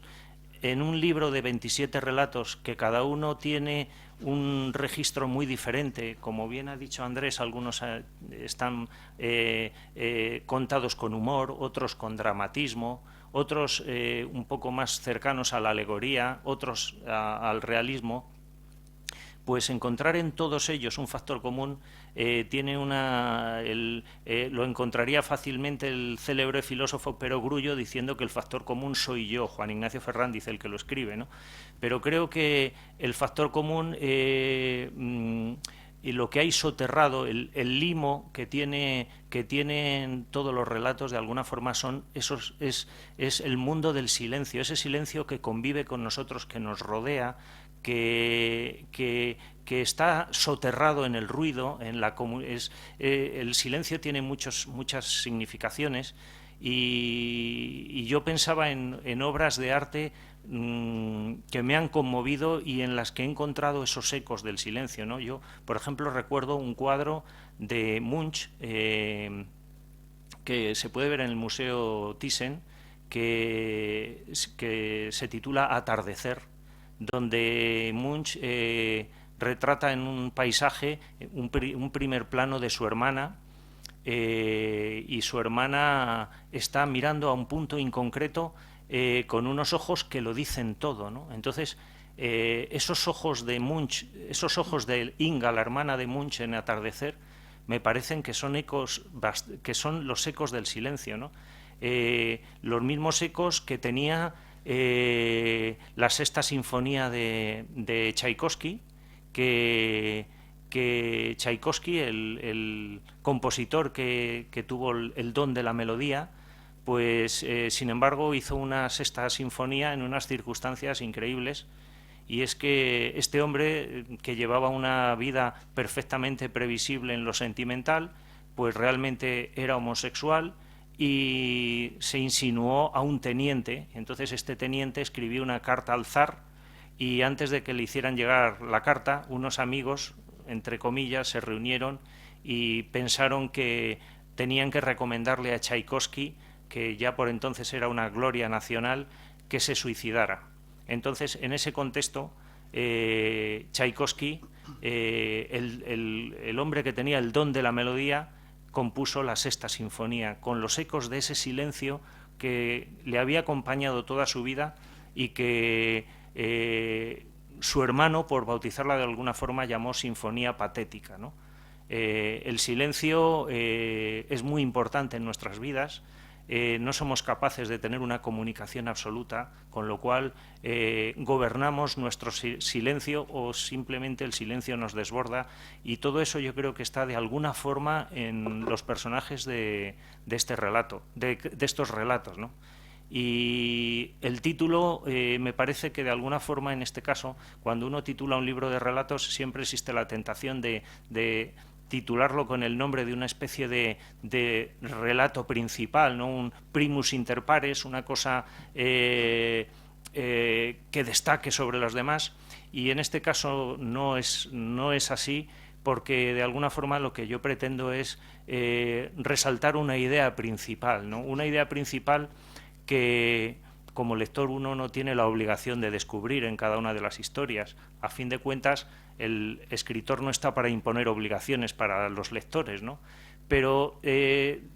[SPEAKER 4] En un libro de 27 relatos, que cada uno tiene un registro muy diferente, como bien ha dicho Andrés, algunos están contados con humor, otros con dramatismo, otros un poco más cercanos a la alegoría, otros al realismo. Pues encontrar en todos ellos un factor común lo encontraría fácilmente el célebre filósofo Perogrullo diciendo que el factor común soy yo, Juan Ignacio Ferrandiz, el que lo escribe, ¿no? Pero creo que el factor común y lo que hay soterrado, el limo que tienen todos los relatos, de alguna forma es el mundo del silencio, ese silencio que convive con nosotros, que nos rodea, que está soterrado en el ruido, el silencio tiene muchas significaciones, y yo pensaba en obras de arte que me han conmovido y en las que he encontrado esos ecos del silencio, ¿no? Yo, por ejemplo, recuerdo un cuadro de Munch que se puede ver en el Museo Thyssen, que se titula Atardecer, donde Munch retrata en un paisaje un primer plano de su hermana, y su hermana está mirando a un punto inconcreto con unos ojos que lo dicen todo, ¿no? Entonces, esos ojos de Munch, esos ojos de Inga, la hermana de Munch en Atardecer, me parecen que son ecos, que son los ecos del silencio, ¿no? Los mismos ecos que tenía la Sexta Sinfonía de Tchaikovsky, que Tchaikovsky, el compositor que tuvo el don de la melodía, pues sin embargo hizo una Sexta Sinfonía en unas circunstancias increíbles, y es que este hombre, que llevaba una vida perfectamente previsible en lo sentimental, pues realmente era homosexual y se insinuó a un teniente. Entonces este teniente escribió una carta al zar, y antes de que le hicieran llegar la carta, unos amigos, entre comillas, se reunieron y pensaron que tenían que recomendarle a Tchaikovsky, que ya por entonces era una gloria nacional, que se suicidara. Entonces, en ese contexto, Tchaikovsky, el hombre que tenía el don de la melodía, compuso la Sexta Sinfonía, con los ecos de ese silencio que le había acompañado toda su vida y que su hermano, por bautizarla de alguna forma, llamó Sinfonía Patética, ¿no? El silencio es muy importante en nuestras vidas. No somos capaces de tener una comunicación absoluta, con lo cual gobernamos nuestro silencio, o simplemente el silencio nos desborda, y todo eso yo creo que está de alguna forma en los personajes de este relato, de estos relatos, ¿no? Y el título, me parece que de alguna forma, en este caso, cuando uno titula un libro de relatos, siempre existe la tentación de titularlo con el nombre de una especie de relato principal, ¿no? Un primus inter pares, una cosa que destaque sobre las demás, y en este caso no es así, porque de alguna forma lo que yo pretendo es resaltar una idea principal, ¿no? Una idea principal que como lector uno no tiene la obligación de descubrir en cada una de las historias. A fin de cuentas, el escritor no está para imponer obligaciones para los lectores, ¿no? Pero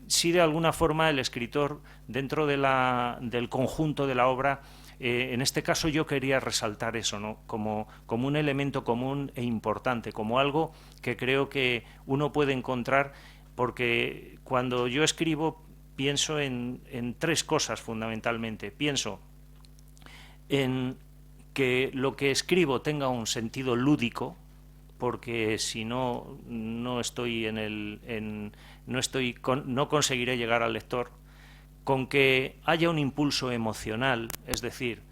[SPEAKER 4] sí, de alguna forma, el escritor, dentro del conjunto de la obra, en este caso yo quería resaltar eso, ¿no? Como un elemento común e importante, como algo que creo que uno puede encontrar, porque cuando yo escribo pienso en tres cosas fundamentalmente. Pienso en que lo que escribo tenga un sentido lúdico, porque si no, no conseguiré llegar al lector. Con que haya un impulso emocional, es decir,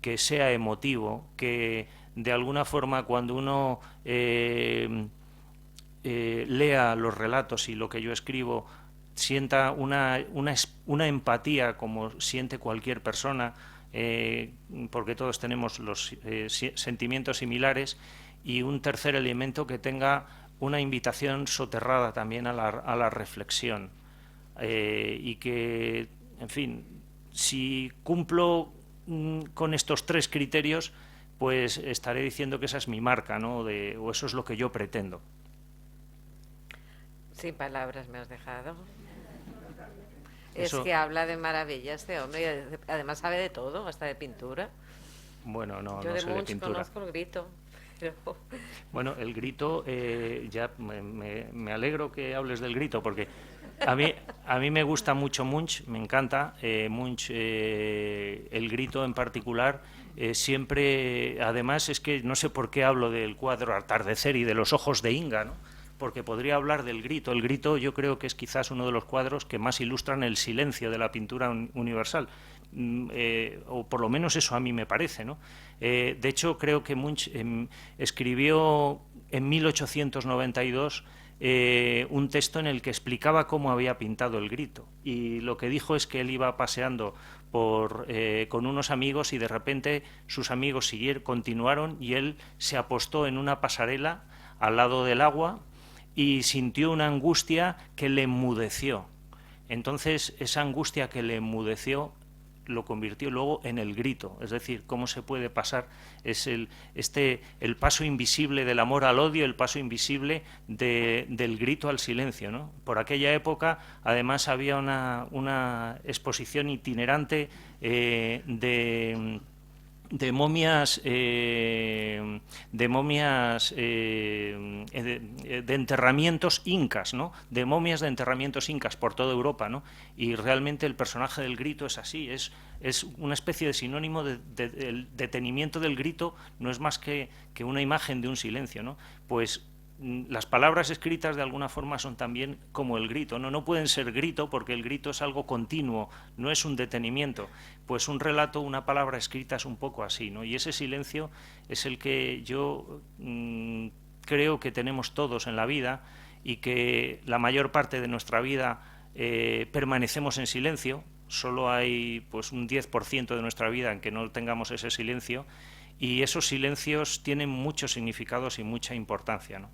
[SPEAKER 4] que sea emotivo, que de alguna forma cuando uno lea los relatos y lo que yo escribo, sienta una empatía como siente cualquier persona, porque todos tenemos los sentimientos similares, y un tercer elemento, que tenga una invitación soterrada también a la reflexión, y que, en fin, si cumplo con estos tres criterios, pues estaré diciendo que esa es mi marca, ¿no? O eso es lo que yo pretendo.
[SPEAKER 2] Sin palabras me has dejado.
[SPEAKER 4] Eso...
[SPEAKER 2] Es que habla de maravilla este hombre, y además sabe de todo, hasta de pintura.
[SPEAKER 4] Bueno, no
[SPEAKER 2] Yo
[SPEAKER 4] sé
[SPEAKER 2] de
[SPEAKER 4] de
[SPEAKER 2] Munch
[SPEAKER 4] pintura.
[SPEAKER 2] conozco el Grito. Pero...
[SPEAKER 4] Bueno, el Grito, ya me alegro que hables del Grito, porque a mí me gusta mucho Munch, me encanta Munch, el Grito en particular. Siempre, además, es que no sé por qué hablo del cuadro Atardecer y de los ojos de Inga, ¿no? Porque podría hablar del Grito. El Grito yo creo que es quizás uno de los cuadros que más ilustran el silencio de la pintura universal, o por lo menos eso a mí me parece, ¿no? De hecho, creo que Munch escribió en 1892 un texto en el que explicaba cómo había pintado el Grito, y lo que dijo es que él iba paseando con unos amigos, y de repente sus amigos continuaron, y él se apostó en una pasarela al lado del agua y sintió una angustia que le enmudeció. Entonces, esa angustia que le enmudeció lo convirtió luego en el grito. Es decir, cómo se puede pasar, es el paso invisible del amor al odio, el paso invisible del grito al silencio, ¿no? Por aquella época, además, había una exposición itinerante de momias de enterramientos incas, ¿no? De momias de enterramientos incas por toda Europa, ¿no? Y realmente el personaje del grito es así, es una especie de sinónimo del detenimiento del grito, no es más que una imagen de un silencio, ¿no? Pues las palabras escritas de alguna forma son también como el grito, no pueden ser grito porque el grito es algo continuo, no es un detenimiento. Pues un relato, una palabra escrita es un poco así, ¿no? Y ese silencio es el que yo creo que tenemos todos en la vida y que la mayor parte de nuestra vida permanecemos en silencio. Solo hay pues un 10% de nuestra vida en que no tengamos ese silencio, y esos silencios tienen muchos significados y mucha importancia, ¿no?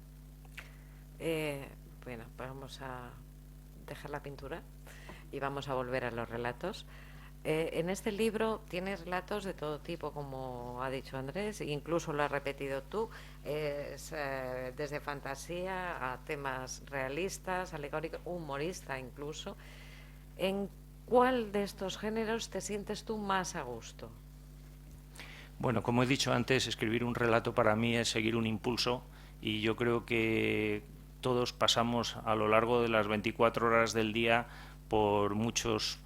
[SPEAKER 2] Bueno, vamos a dejar la pintura y vamos a volver a los relatos. En este libro tienes relatos de todo tipo, como ha dicho Andrés, incluso lo has repetido tú, desde fantasía a temas realistas, alegóricos, humorista incluso. ¿En cuál de estos géneros te sientes tú más a gusto?
[SPEAKER 4] Bueno, como he dicho antes, escribir un relato para mí es seguir un impulso, y yo creo que todos pasamos a lo largo de las 24 horas del día por muchos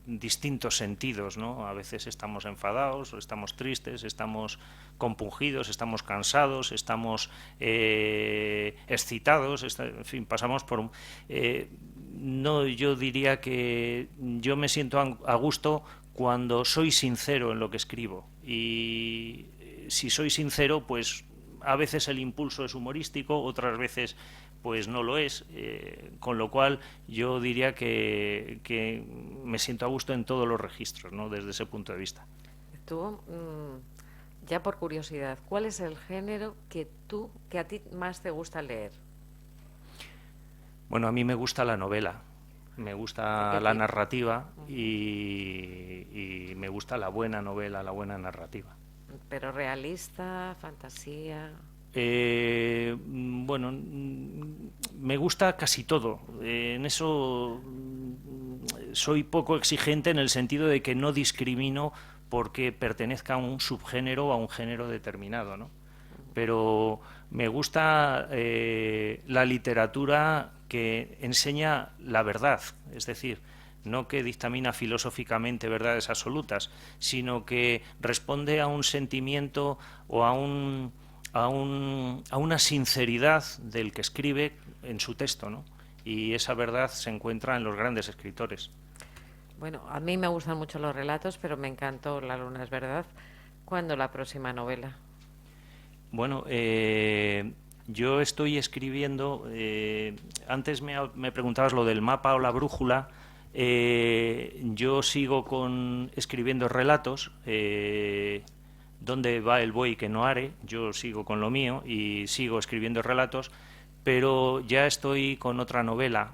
[SPEAKER 4] distintos sentidos, ¿no? A veces estamos enfadados, estamos tristes, estamos compungidos, estamos cansados, estamos excitados, en fin, pasamos por... no, yo diría que yo me siento a gusto cuando soy sincero en lo que escribo, y si soy sincero, pues a veces el impulso es humorístico, otras veces pues no lo es, con lo cual yo diría que me siento a gusto en todos los registros, ¿no? Desde ese punto de vista.
[SPEAKER 2] Tú, ya por curiosidad, ¿cuál es el género que a ti más te gusta leer?
[SPEAKER 4] Bueno, a mí me gusta la novela, me gusta la narrativa y me gusta la buena novela, la buena narrativa.
[SPEAKER 2] ¿Pero realista, fantasía?
[SPEAKER 4] Bueno, me gusta casi todo. En eso soy poco exigente, en el sentido de que no discrimino porque pertenezca a un subgénero o a un género determinado, ¿no? Pero me gusta la literatura que enseña la verdad, es decir, no que dictamina filosóficamente verdades absolutas, sino que responde a un sentimiento o a una sinceridad del que escribe en su texto, ¿no? Y esa verdad se encuentra en los grandes escritores.
[SPEAKER 2] Bueno, a mí me gustan mucho los relatos, pero me encantó La luna es verdad. ¿Cuándo la próxima novela?
[SPEAKER 4] Bueno, yo estoy escribiendo, antes me preguntabas lo del mapa o la brújula. Yo sigo escribiendo relatos, ¿dónde va el buey que no are? Yo sigo con lo mío y sigo escribiendo relatos, pero ya estoy con otra novela.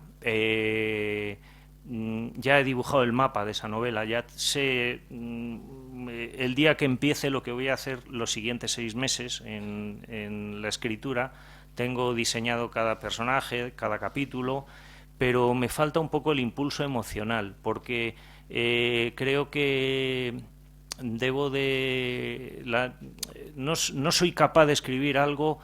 [SPEAKER 4] Ya he dibujado el mapa de esa novela, ya sé el día que empiece lo que voy a hacer los siguientes 6 meses en la escritura. Tengo diseñado cada personaje, cada capítulo, pero me falta un poco el impulso emocional, porque creo que no soy capaz de escribir algo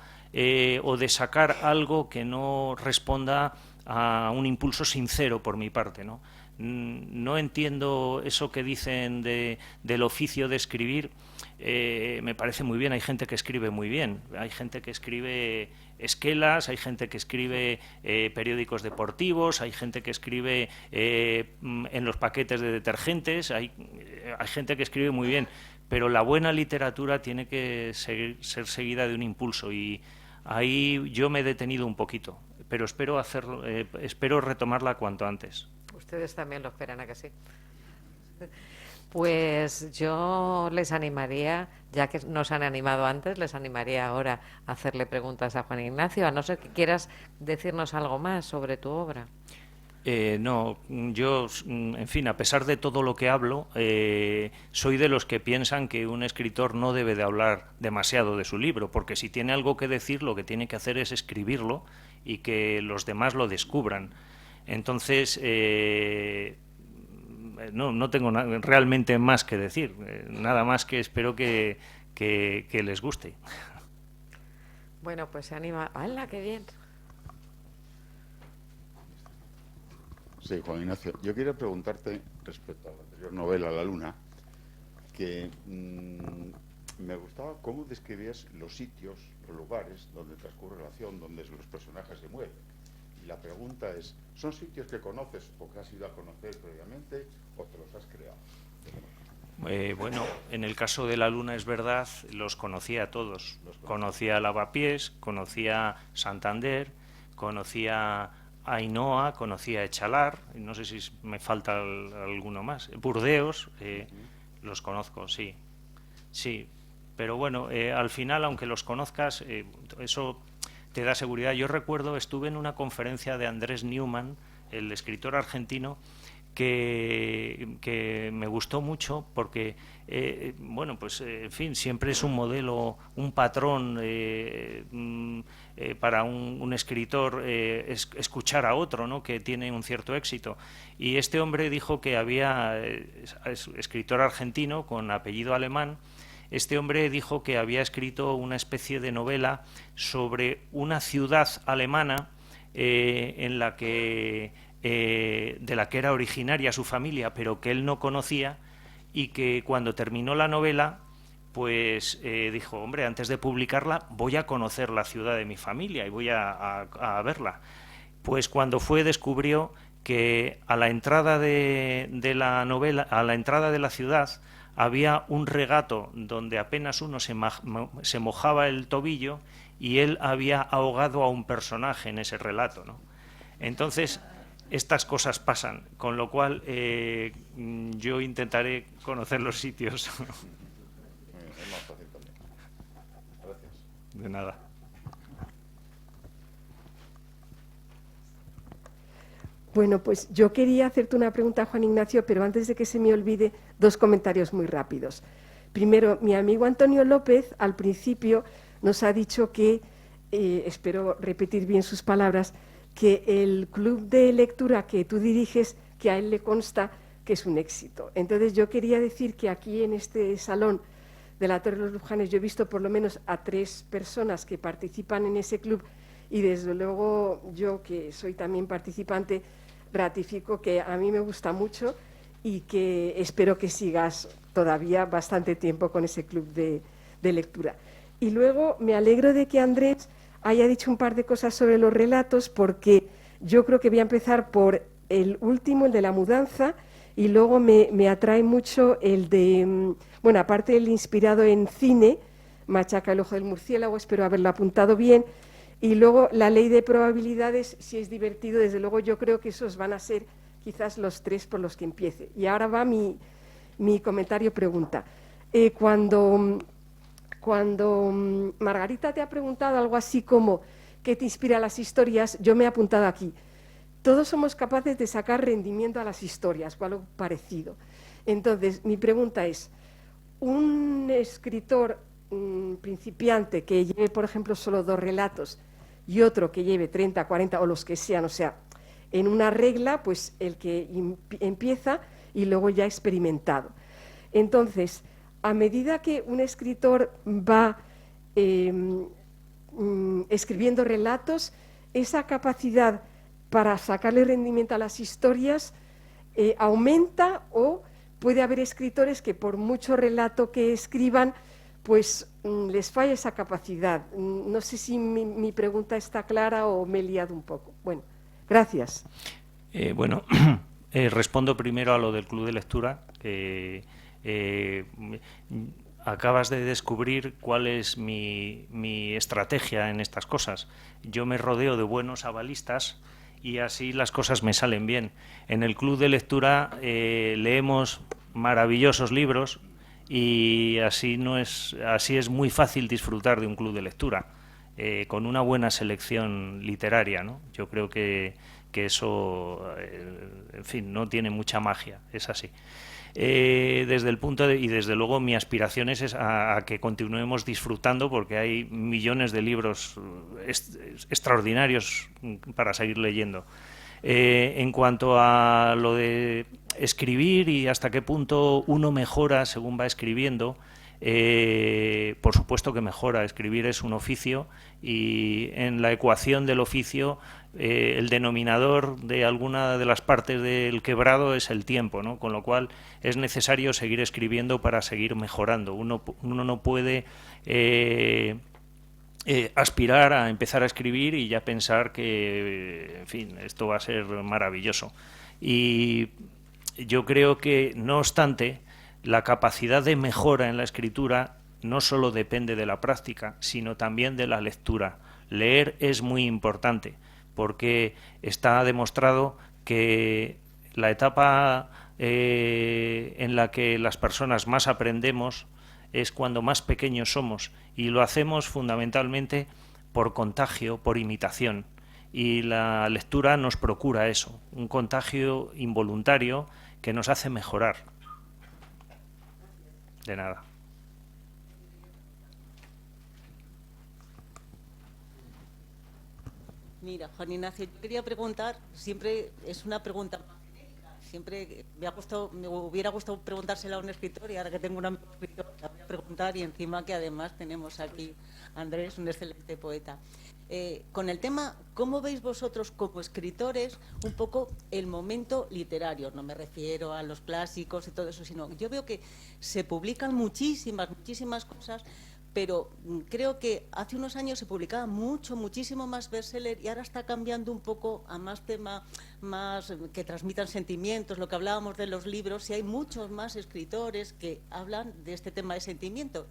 [SPEAKER 4] o de sacar algo que no responda a un impulso sincero por mi parte, ¿no? No entiendo eso que dicen del oficio de escribir. Me parece muy bien, hay gente que escribe muy bien, hay gente que escribe esquelas, hay gente que escribe periódicos deportivos, hay gente que escribe en los paquetes de detergentes, hay gente que escribe muy bien, pero la buena literatura tiene que ser seguida de un impulso, y ahí yo me he detenido un poquito, pero espero retomarla cuanto antes.
[SPEAKER 2] Ustedes también lo esperan, ¿a que sí? Pues yo les animaría, ya que nos han animado antes, les animaría ahora a hacerle preguntas a Juan Ignacio, a no ser que quieras decirnos algo más sobre tu obra.
[SPEAKER 4] No, yo, en fin, a pesar de todo lo que hablo, soy de los que piensan que un escritor no debe de hablar demasiado de su libro, porque si tiene algo que decir, lo que tiene que hacer es escribirlo y que los demás lo descubran. Entonces, no tengo realmente más que decir, nada más que espero que les guste.
[SPEAKER 2] Bueno, pues se anima. ¡Hala, qué bien!
[SPEAKER 5] Sí, Juan Ignacio, yo quería preguntarte respecto a la anterior novela, La Luna, que me gustaba cómo describías los sitios, los lugares donde transcurre la acción, donde los personajes se mueven. Y la pregunta es, ¿son sitios que conoces o que has ido a conocer previamente o te los has creado?
[SPEAKER 4] Bueno, en el caso de La Luna es verdad, los conocía a todos. Conocía a Lavapiés, conocía Santander, conocía a Ainhoa, conocía a Echalar, no sé si me falta alguno más. Burdeos, los conozco, sí. Sí, pero bueno, al final, aunque los conozcas, eso te da seguridad. Yo recuerdo, estuve en una conferencia de Andrés Newman, el escritor argentino, que me gustó mucho porque, bueno, pues, en fin, siempre es un modelo, un patrón para un escritor escuchar a otro, ¿no?, que tiene un cierto éxito. Y este hombre dijo que había, es escritor argentino con apellido alemán. Este hombre dijo que había escrito una especie de novela sobre una ciudad alemana en la que de la que era originaria su familia, pero que él no conocía, y que cuando terminó la novela, pues dijo, hombre, antes de publicarla voy a conocer la ciudad de mi familia y voy a verla. Pues cuando fue, descubrió que a la entrada de la novela, a la entrada de la ciudad, había un regato donde apenas uno se mojaba el tobillo, y él había ahogado a un personaje en ese relato, ¿no? Entonces, estas cosas pasan, con lo cual yo intentaré conocer los sitios.
[SPEAKER 5] Es más fácil también. Gracias.
[SPEAKER 4] De nada.
[SPEAKER 6] Bueno, pues yo quería hacerte una pregunta, Juan Ignacio, pero antes de que se me olvide, 2 comentarios muy rápidos. Primero, mi amigo Antonio López, al principio, nos ha dicho que, espero repetir bien sus palabras, que el club de lectura que tú diriges, que a él le consta que es un éxito. Entonces yo quería decir que aquí en este salón de la Torre de los Lujanes yo he visto por lo menos a 3 personas que participan en ese club, y desde luego yo, que soy también participante, ratifico que a mí me gusta mucho y que espero que sigas todavía bastante tiempo con ese club de lectura. Y luego me alegro de que Andrés haya dicho un par de cosas sobre los relatos, porque yo creo que voy a empezar por el último, el de la mudanza, y luego me atrae mucho el de, bueno, aparte del inspirado en cine, Machaca el ojo del murciélago, espero haberlo apuntado bien, y luego La ley de probabilidades, si es divertido, desde luego yo creo que esos van a ser quizás los 3 por los que empiece. Y ahora va mi comentario pregunta. Cuando Margarita te ha preguntado algo así como ¿qué te inspira las historias?, yo me he apuntado aquí: todos somos capaces de sacar rendimiento a las historias o algo parecido. Entonces, mi pregunta es, un escritor principiante que lleve, por ejemplo, solo 2 relatos y otro que lleve 30, 40 o los que sean, o sea, en una regla, pues el que empieza y luego ya experimentado. Entonces, a medida que un escritor va escribiendo relatos, esa capacidad para sacarle rendimiento a las historias aumenta, o puede haber escritores que por mucho relato que escriban, pues les falla esa capacidad. No sé si mi pregunta está clara o me he liado un poco. Bueno, gracias.
[SPEAKER 4] Bueno, respondo primero a lo del club de lectura, que acabas de descubrir cuál es mi estrategia en estas cosas. Yo me rodeo de buenos avalistas y así las cosas me salen bien. En el club de lectura leemos maravillosos libros, y así es muy fácil disfrutar de un club de lectura con una buena selección literaria, ¿no? Yo creo que que eso, en fin, no tiene mucha magia, es así. Desde el punto y desde luego mi aspiración es a que continuemos disfrutando, porque hay millones de libros extraordinarios para seguir leyendo. En cuanto a lo de escribir y hasta qué punto uno mejora según va escribiendo, por supuesto que mejora. Escribir es un oficio y en la ecuación del oficio el denominador de alguna de las partes del quebrado es el tiempo, ¿no? Con lo cual es necesario seguir escribiendo para seguir mejorando. Uno no puede aspirar a empezar a escribir y ya pensar que, en fin, esto va a ser maravilloso. Y yo creo que, no obstante, la capacidad de mejora en la escritura no solo depende de la práctica, sino también de la lectura. Leer es muy importante, porque está demostrado que la etapa en la que las personas más aprendemos es cuando más pequeños somos, y lo hacemos fundamentalmente por contagio, por imitación. Y la lectura nos procura eso, un contagio involuntario que nos hace mejorar. De nada.
[SPEAKER 7] Mira, Juan Ignacio, yo quería preguntar, siempre es una pregunta más genérica, siempre me hubiera gustado preguntársela a un escritor, y ahora que tengo un amigo escritor, la voy a preguntar, y encima que además tenemos aquí a Andrés, un excelente poeta. Con el tema, ¿cómo veis vosotros como escritores un poco el momento literario? No me refiero a los clásicos y todo eso, sino yo veo que se publican muchísimas cosas, pero creo que hace unos años se publicaba muchísimo más bestseller, y ahora está cambiando un poco a más tema, más que transmitan sentimientos, lo que hablábamos de los libros, y hay muchos más escritores que hablan de este tema de sentimientos.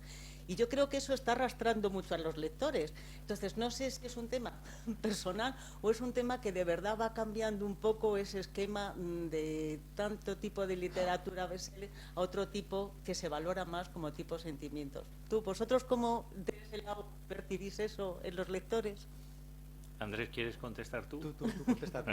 [SPEAKER 7] Y yo creo que eso está arrastrando mucho a los lectores. Entonces, no sé si es un tema personal o es un tema que de verdad va cambiando un poco ese esquema de tanto tipo de literatura bestseller a otro tipo que se valora más como tipo sentimientos. ¿Vosotros cómo de ese lado percibís eso en los lectores?
[SPEAKER 4] Andrés, ¿quieres contestar tú?
[SPEAKER 3] Tú contesta.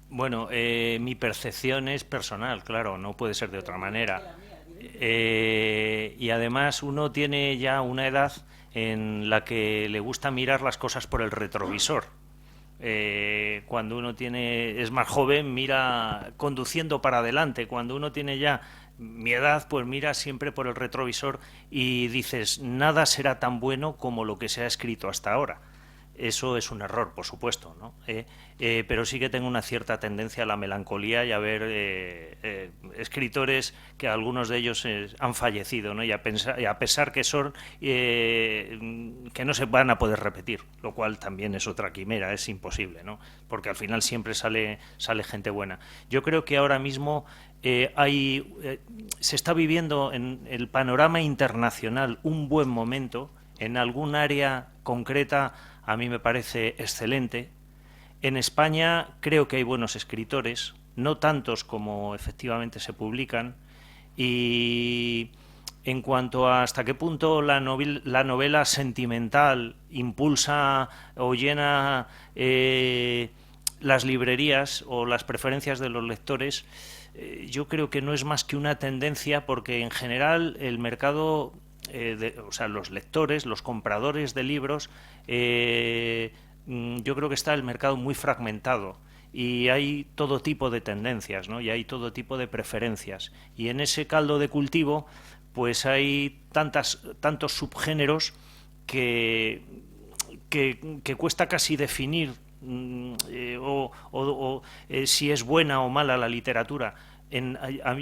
[SPEAKER 4] Bueno, mi percepción es personal, claro, no puede ser de otra manera. Y además uno tiene ya una edad en la que le gusta mirar las cosas por el retrovisor. Cuando uno es más joven, mira conduciendo para adelante. Cuando uno tiene ya mi edad, pues mira siempre por el retrovisor y dices, nada será tan bueno como lo que se ha escrito hasta ahora. Eso es un error, por supuesto, ¿no? Pero sí que tengo una cierta tendencia a la melancolía y a ver escritores que algunos de ellos han fallecido, ¿no? Y a pesar que son que no se van a poder repetir, lo cual también es otra quimera, es imposible, ¿no? Porque al final siempre sale gente buena. Yo creo que ahora mismo se está viviendo en el panorama internacional un buen momento. En algún área concreta a mí me parece excelente. En España creo que hay buenos escritores, no tantos como efectivamente se publican. Y en cuanto a hasta qué punto la novela sentimental impulsa o llena las librerías o las preferencias de los lectores, yo creo que no es más que una tendencia, porque en general el mercado... o sea, los lectores, los compradores de libros, yo creo que está el mercado muy fragmentado y hay todo tipo de tendencias, ¿no? Y hay todo tipo de preferencias, y en ese caldo de cultivo pues hay tantos subgéneros que cuesta casi definir si es buena o mala la literatura.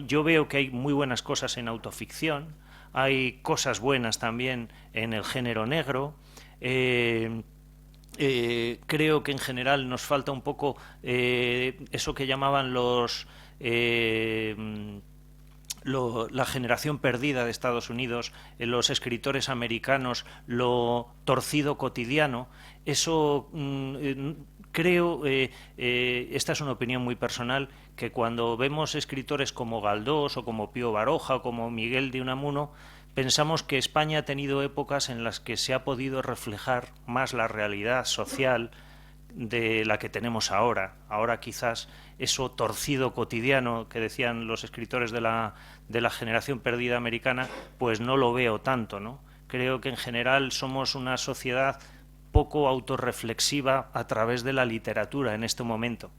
[SPEAKER 4] Yo veo que hay muy buenas cosas en autoficción, hay cosas buenas también en el género negro. Creo que en general nos falta un poco eso que llamaban la generación perdida de Estados Unidos, los escritores americanos, lo torcido cotidiano. Eso creo, esta es una opinión muy personal, que cuando vemos escritores como Galdós o como Pío Baroja o como Miguel de Unamuno, pensamos que España ha tenido épocas en las que se ha podido reflejar más la realidad social de la que tenemos ahora. Ahora quizás eso torcido cotidiano que decían los escritores de la generación perdida americana, pues no lo veo tanto, ¿no? Creo que en general somos una sociedad poco autorreflexiva a través de la literatura en este momento.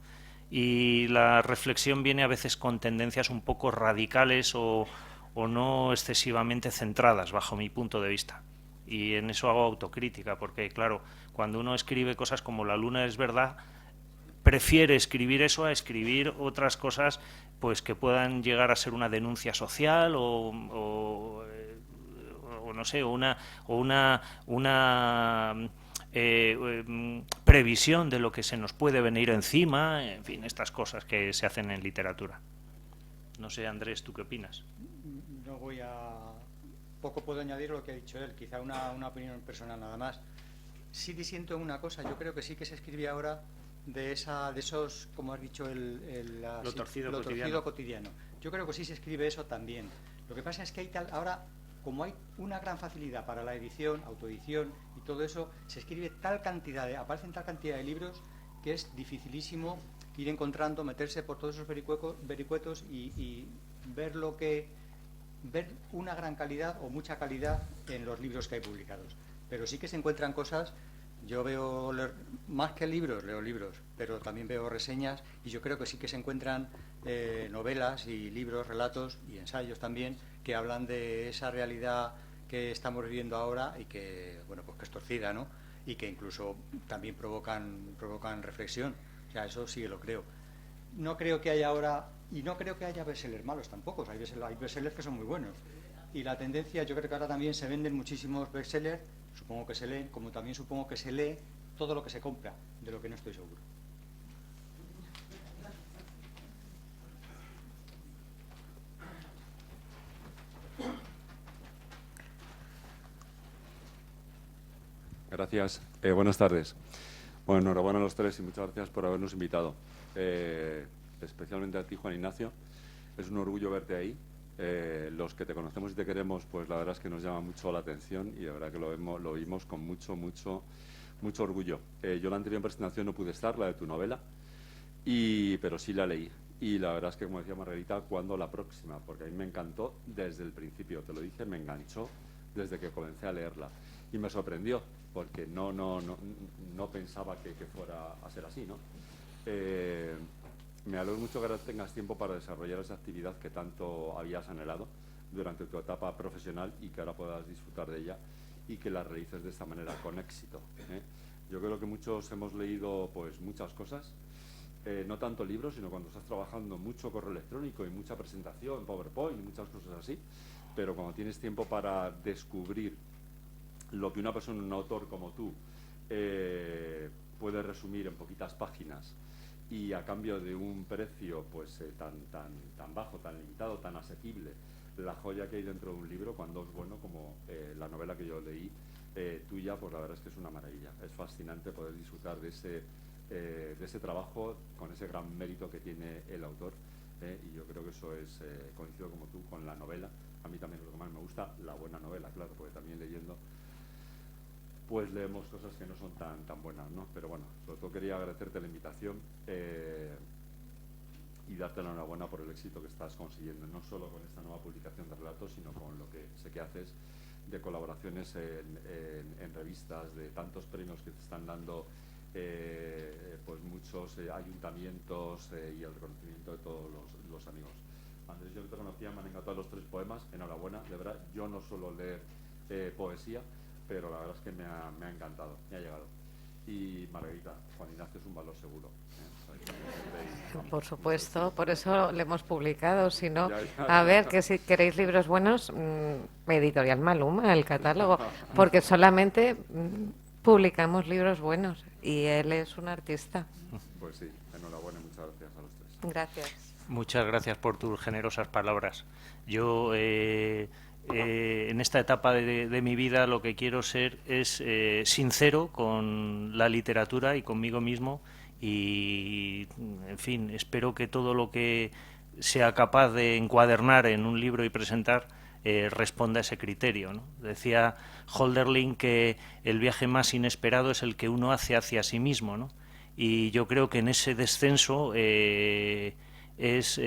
[SPEAKER 4] Y la reflexión viene a veces con tendencias un poco radicales o no excesivamente centradas, bajo mi punto de vista. Y en eso hago autocrítica, porque claro, cuando uno escribe cosas como La luna es verdad, prefiere escribir eso a escribir otras cosas pues que puedan llegar a ser una denuncia social o no sé, una previsión de lo que se nos puede venir encima, en fin, estas cosas que se hacen en literatura. No sé, Andrés, ¿tú qué opinas?
[SPEAKER 3] No voy a... Poco puedo añadir lo que ha dicho él, quizá una opinión personal nada más. Sí disiento en una cosa, yo creo que sí que se escribe ahora de esos, como has dicho,
[SPEAKER 4] lo torcido
[SPEAKER 3] cotidiano. Yo creo que sí se escribe eso también. Lo que pasa es que ahora, como hay una gran facilidad para la edición, autoedición y todo eso, se escribe aparecen tal cantidad de libros que es dificilísimo ir encontrando, meterse por todos esos vericuetos y ver una gran calidad o mucha calidad en los libros que hay publicados. Pero sí que se encuentran cosas. Yo veo, más que libros, leo libros, pero también veo reseñas y yo creo que sí que se encuentran novelas y libros, relatos y ensayos también que hablan de esa realidad que estamos viviendo ahora y que, bueno, pues que es torcida, ¿no? Y que incluso también provocan reflexión. O sea, eso sí que lo creo. No creo que haya ahora, y no creo que haya bestsellers malos tampoco. Hay bestsellers que son muy buenos. Y la tendencia, yo creo que ahora también se venden muchísimos bestsellers, supongo que se leen, como también supongo que se lee todo lo que se compra, de lo que no estoy seguro.
[SPEAKER 8] Gracias. Buenas tardes. Bueno, enhorabuena a los tres y muchas gracias por habernos invitado. Especialmente a ti, Juan Ignacio. Es un orgullo verte ahí. Los que te conocemos y te queremos, pues la verdad es que nos llama mucho la atención y la verdad que lo vimos con mucho orgullo. Yo la anterior presentación no pude estar, la de tu novela, pero sí la leí. Y la verdad es que, como decía Margarita, ¿cuándo la próxima? Porque a mí me encantó desde el principio, te lo dije, me enganchó desde que comencé a leerla. Y me sorprendió, porque no pensaba que fuera a ser así, ¿no? Me alegro mucho que ahora tengas tiempo para desarrollar esa actividad que tanto habías anhelado durante tu etapa profesional y que ahora puedas disfrutar de ella y que la realices de esta manera, con éxito, ¿eh? Yo creo que muchos hemos leído pues muchas cosas, no tanto libros, sino cuando estás trabajando mucho correo electrónico y mucha presentación, PowerPoint y muchas cosas así, pero cuando tienes tiempo para descubrir lo que una persona, un autor como tú, puede resumir en poquitas páginas y a cambio de un precio pues tan bajo, tan limitado, tan asequible, la joya que hay dentro de un libro, cuando es bueno, como la novela que yo leí tuya, pues la verdad es que es una maravilla. Es fascinante poder disfrutar de ese trabajo con ese gran mérito que tiene el autor, y yo creo que eso es, coincido como tú con la novela. A mí también es lo que más me gusta, la buena novela, claro, porque también leyendo pues leemos cosas que no son tan buenas, ¿no? Pero bueno, sobre todo quería agradecerte la invitación y darte la enhorabuena por el éxito que estás consiguiendo, no solo con esta nueva publicación de relatos, sino con lo que sé que haces de colaboraciones en revistas, de tantos premios que te están dando pues muchos ayuntamientos y el reconocimiento de todos los amigos. Andrés, yo que te conocía, me han encantado los 3 poemas, enhorabuena, de verdad. Yo no suelo leer poesía, pero la verdad es que me ha encantado, me ha llegado. Y Margarita, Juan Ignacio es un valor seguro, ¿eh?
[SPEAKER 2] Por supuesto, por eso le hemos publicado. Si no,
[SPEAKER 8] Ya.
[SPEAKER 2] a ver, que si queréis libros buenos, Editorial Maluma, el catálogo, porque solamente publicamos libros buenos y él es un artista.
[SPEAKER 8] Pues sí, enhorabuena y muchas gracias a los 3.
[SPEAKER 2] Gracias.
[SPEAKER 4] Muchas gracias por tus generosas palabras. Yo en esta etapa de mi vida lo que quiero ser es sincero con la literatura y conmigo mismo y, en fin, espero que todo lo que sea capaz de encuadernar en un libro y presentar responda a ese criterio, ¿no? Decía Hölderlin que el viaje más inesperado es el que uno hace hacia sí mismo, ¿no? y yo creo que en ese descenso es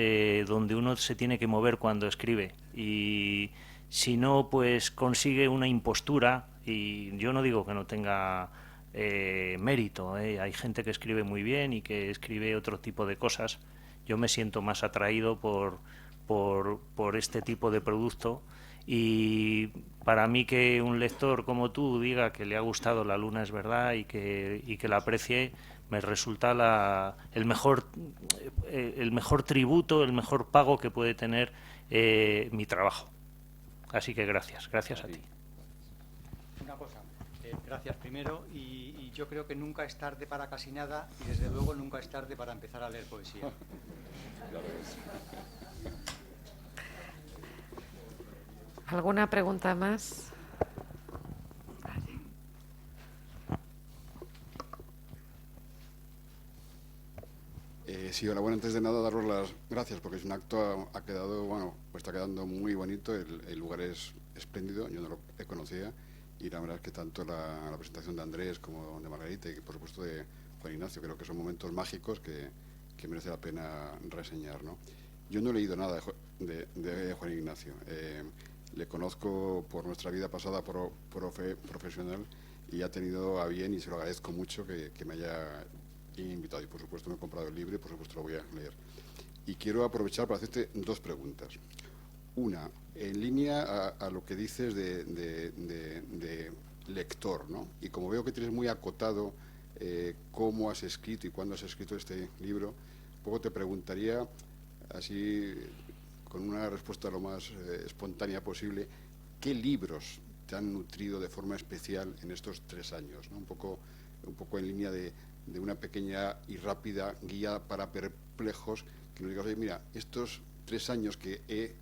[SPEAKER 4] donde uno se tiene que mover cuando escribe, y si no, pues consigue una impostura, y yo no digo que no tenga mérito, hay gente que escribe muy bien y que escribe otro tipo de cosas. Yo me siento más atraído por este tipo de producto, y para mí que un lector como tú diga que le ha gustado La luna es verdad y que la aprecie, me resulta el mejor tributo, el mejor pago que puede tener mi trabajo. Así que gracias a ti.
[SPEAKER 3] Una cosa, gracias primero, y yo creo que nunca es tarde para casi nada, y desde luego nunca es tarde para empezar a leer poesía.
[SPEAKER 2] ¿Alguna pregunta más?
[SPEAKER 9] Sí, hola, bueno, antes de nada daros las gracias porque es un acto, ha quedado, bueno, pues está quedando muy bonito, el lugar es espléndido, yo no lo conocía, y la verdad es que tanto la presentación de Andrés como de Margarita y por supuesto de Juan Ignacio, creo que son momentos mágicos que merece la pena reseñar, ¿no? Yo no he leído nada de Juan Ignacio, le conozco por nuestra vida pasada profesional, y ha tenido a bien, y se lo agradezco mucho, que me haya invitado, y por supuesto me he comprado el libro y por supuesto lo voy a leer. Y quiero aprovechar para hacerte dos preguntas. Una, en línea a lo que dices de lector, ¿no? Y como veo que tienes muy acotado cómo has escrito y cuándo has escrito este libro, un poco te preguntaría, así con una respuesta lo más espontánea posible, ¿qué libros te han nutrido de forma especial en estos 3 años, ¿no? Un poco en línea de una pequeña y rápida guía para perplejos, que nos digas, oye, mira, estos 3 años que he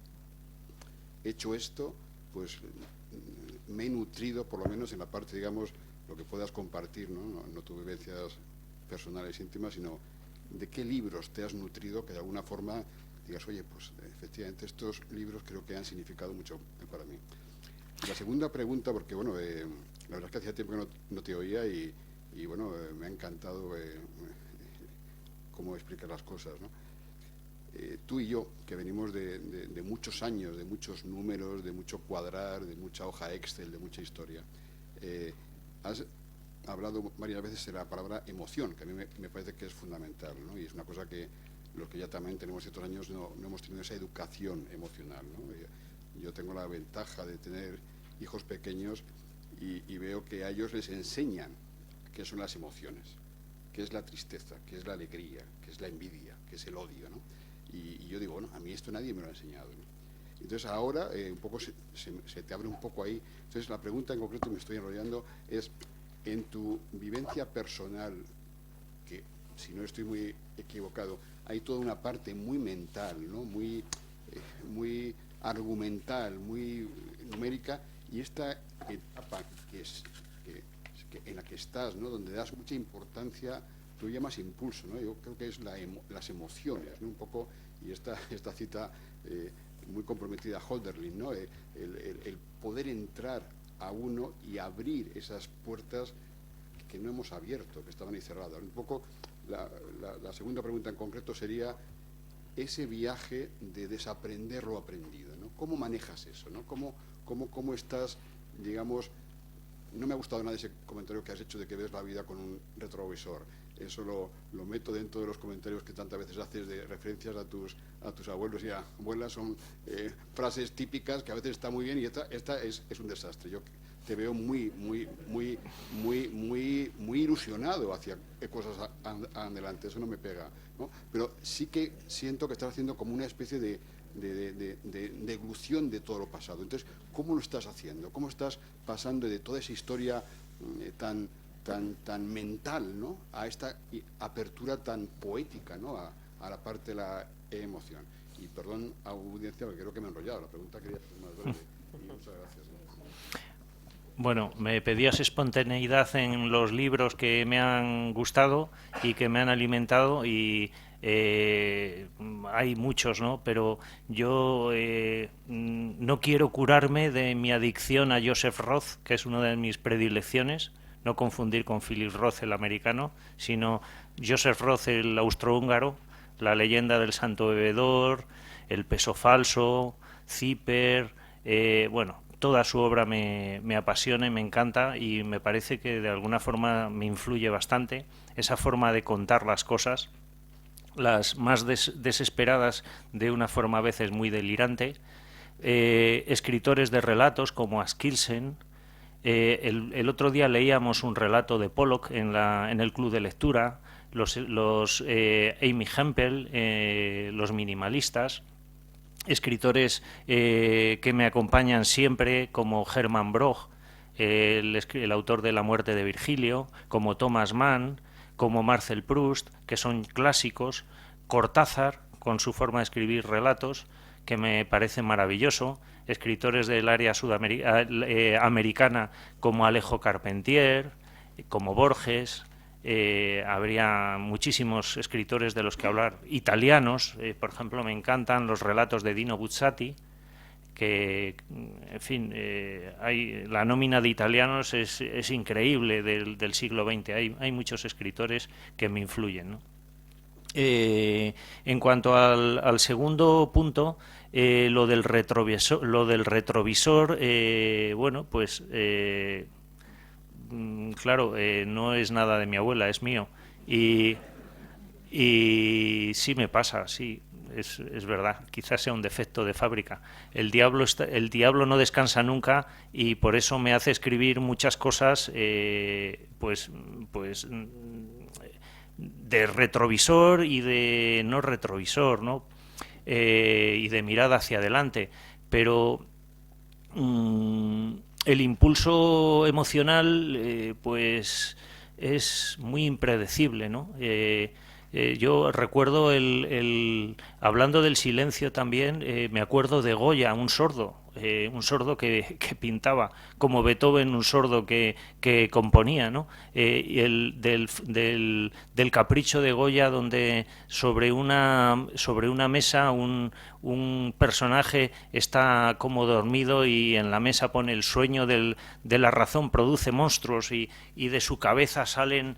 [SPEAKER 9] hecho esto, pues me he nutrido, por lo menos en la parte, digamos, lo que puedas compartir, no tus vivencias personales íntimas, sino de qué libros te has nutrido, que de alguna forma digas, oye, pues efectivamente estos libros creo que han significado mucho para mí. La segunda pregunta, porque bueno, la verdad es que hacía tiempo que no te oía, y bueno, me ha encantado cómo explicas las cosas, ¿no? Tú y yo, que venimos de muchos años, de muchos números, de mucho cuadrar, de mucha hoja Excel, de mucha historia, has hablado varias veces de la palabra emoción, que a mí me parece que es fundamental, ¿no? Y es una cosa que los que ya también tenemos ciertos años no hemos tenido esa educación emocional, ¿no? Yo tengo la ventaja de tener hijos pequeños y veo que a ellos les enseñan qué son las emociones, qué es la tristeza, qué es la alegría, qué es la envidia, qué es el odio, ¿no? Y yo digo, bueno, a mí esto nadie me lo ha enseñado, ¿no? Entonces ahora un poco se te abre un poco ahí. Entonces la pregunta en concreto, me estoy enrollando, es en tu vivencia personal, que si no estoy muy equivocado, hay toda una parte muy mental, ¿no? Muy argumental, muy numérica, y esta etapa en la que estás, ¿no? Donde das mucha importancia, tú llamas impulso, ¿no? Yo creo que es las emociones, ¿no? Un poco, y esta cita muy comprometida a Hölderlin, ¿no? El poder entrar a uno y abrir esas puertas que no hemos abierto, que estaban ahí cerradas. Un poco la segunda pregunta en concreto sería ese viaje de desaprender lo aprendido, ¿no? ¿Cómo manejas eso, ¿no? ¿Cómo estás, digamos? No me ha gustado nada ese comentario que has hecho de que ves la vida con un retrovisor. Eso lo meto dentro de los comentarios que tantas veces haces de referencias a tus abuelos y abuelas. Son frases típicas que a veces está muy bien, y esta es un desastre. Yo te veo muy ilusionado hacia cosas adelante. Eso no me pega, ¿no? Pero sí que siento que estás haciendo como una especie de deglución de todo lo pasado. Entonces, ¿cómo lo estás haciendo? ¿Cómo estás pasando de toda esa historia tan mental, ¿no? A esta apertura tan poética, ¿no? A la parte de la emoción? Y perdón, audiencia, porque creo que me he enrollado. La pregunta quería ser más breve. Y muchas gracias, ¿no?
[SPEAKER 4] Bueno, me pedías espontaneidad en los libros que me han gustado y que me han alimentado, y hay muchos, ¿no? Pero yo no quiero curarme de mi adicción a Joseph Roth, que es una de mis predilecciones, no confundir con Philip Roth, el americano, sino Joseph Roth, el austrohúngaro, La leyenda del santo bebedor, El peso falso, Zipper, bueno, toda su obra me apasiona y me encanta, y me parece que de alguna forma me influye bastante esa forma de contar las cosas, las más desesperadas de una forma a veces muy delirante. Escritores de relatos como Askildsen. El otro día leíamos un relato de Pollock en el club de lectura, los Amy Hempel, los minimalistas, escritores que me acompañan siempre, como Hermann Broch, el autor de La muerte de Virgilio, como Thomas Mann, como Marcel Proust, que son clásicos, Cortázar, con su forma de escribir relatos, que me parece maravilloso, escritores del área americana como Alejo Carpentier, como Borges. Habría muchísimos escritores de los que hablar, italianos, por ejemplo, me encantan los relatos de Dino Buzzati, que, en fin, la nómina de italianos es increíble del siglo XX. Hay muchos escritores que me influyen, ¿no? En cuanto al segundo punto, lo del retrovisor, bueno, pues claro, no es nada de mi abuela, es mío, y sí me pasa, sí, es verdad, quizás sea un defecto de fábrica. El diablo no descansa nunca, y por eso me hace escribir muchas cosas, pues de retrovisor y de no retrovisor, ¿no? Y de mirada hacia adelante, pero el impulso emocional pues es muy impredecible, ¿no? Yo recuerdo hablando del silencio también, me acuerdo de Goya, un sordo que pintaba, como Beethoven, un sordo que componía, ¿no? Y del capricho de Goya, donde sobre una mesa un personaje está como dormido, y en la mesa pone: el sueño de la razón produce monstruos, y de su cabeza salen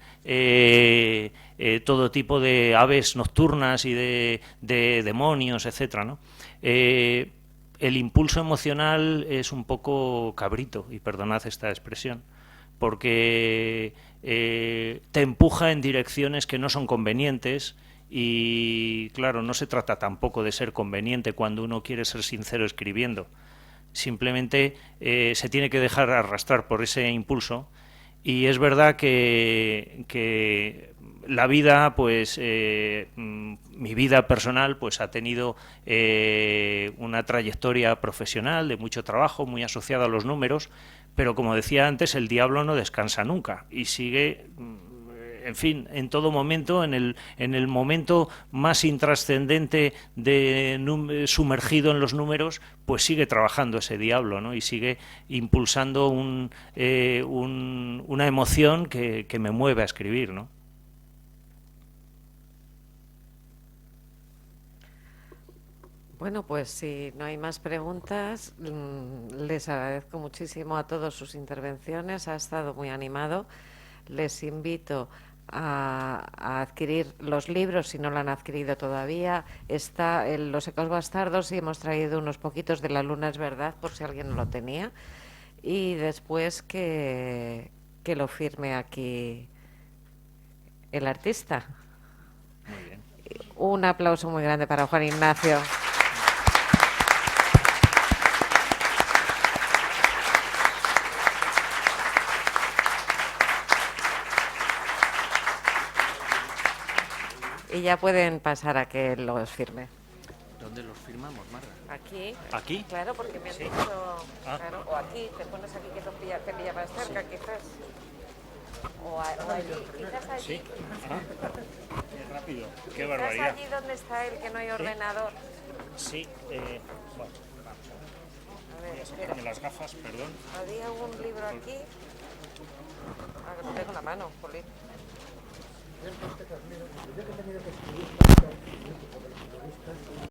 [SPEAKER 4] todo tipo de aves nocturnas y de demonios, etcétera, ¿no? El impulso emocional es un poco cabrito, y perdonad esta expresión, porque te empuja en direcciones que no son convenientes, y claro, no se trata tampoco de ser conveniente cuando uno quiere ser sincero escribiendo. Simplemente se tiene que dejar arrastrar por ese impulso, y es verdad que la vida, pues mi vida personal, pues ha tenido una trayectoria profesional de mucho trabajo, muy asociada a los números, pero como decía antes, el diablo no descansa nunca y sigue, en fin, en todo momento, en el momento más intrascendente sumergido en los números, pues sigue trabajando ese diablo, ¿no? Y sigue impulsando una emoción que me mueve a escribir, ¿no?
[SPEAKER 2] Bueno, pues si no hay más preguntas, les agradezco muchísimo a todos sus intervenciones, ha estado muy animado. Les invito a adquirir los libros si no lo han adquirido todavía. Está en Los ecos bastardos, y hemos traído unos poquitos de La luna es verdad, por si alguien no lo tenía. Y después que lo firme aquí el artista.
[SPEAKER 4] Muy bien.
[SPEAKER 2] Un aplauso muy grande para Juan Ignacio. Y ya pueden pasar a que los firme.
[SPEAKER 4] ¿Dónde los firmamos, Marga?
[SPEAKER 2] Aquí.
[SPEAKER 4] ¿Aquí?
[SPEAKER 2] Claro, porque me han
[SPEAKER 4] Sí.
[SPEAKER 2] dicho...
[SPEAKER 4] Ah.
[SPEAKER 2] Claro, o aquí, te pones aquí que te pilla más cerca, quizás. O allí, quizás allí.
[SPEAKER 4] Sí. Qué rápido, qué
[SPEAKER 2] Quizás
[SPEAKER 4] barbaridad.
[SPEAKER 2] allí donde está él, que no hay ordenador.
[SPEAKER 4] Sí, bueno, vamos
[SPEAKER 2] A ver,
[SPEAKER 4] a sacarme las gafas, perdón.
[SPEAKER 2] ¿había un libro aquí? Ah, que no tengo la mano, jolín.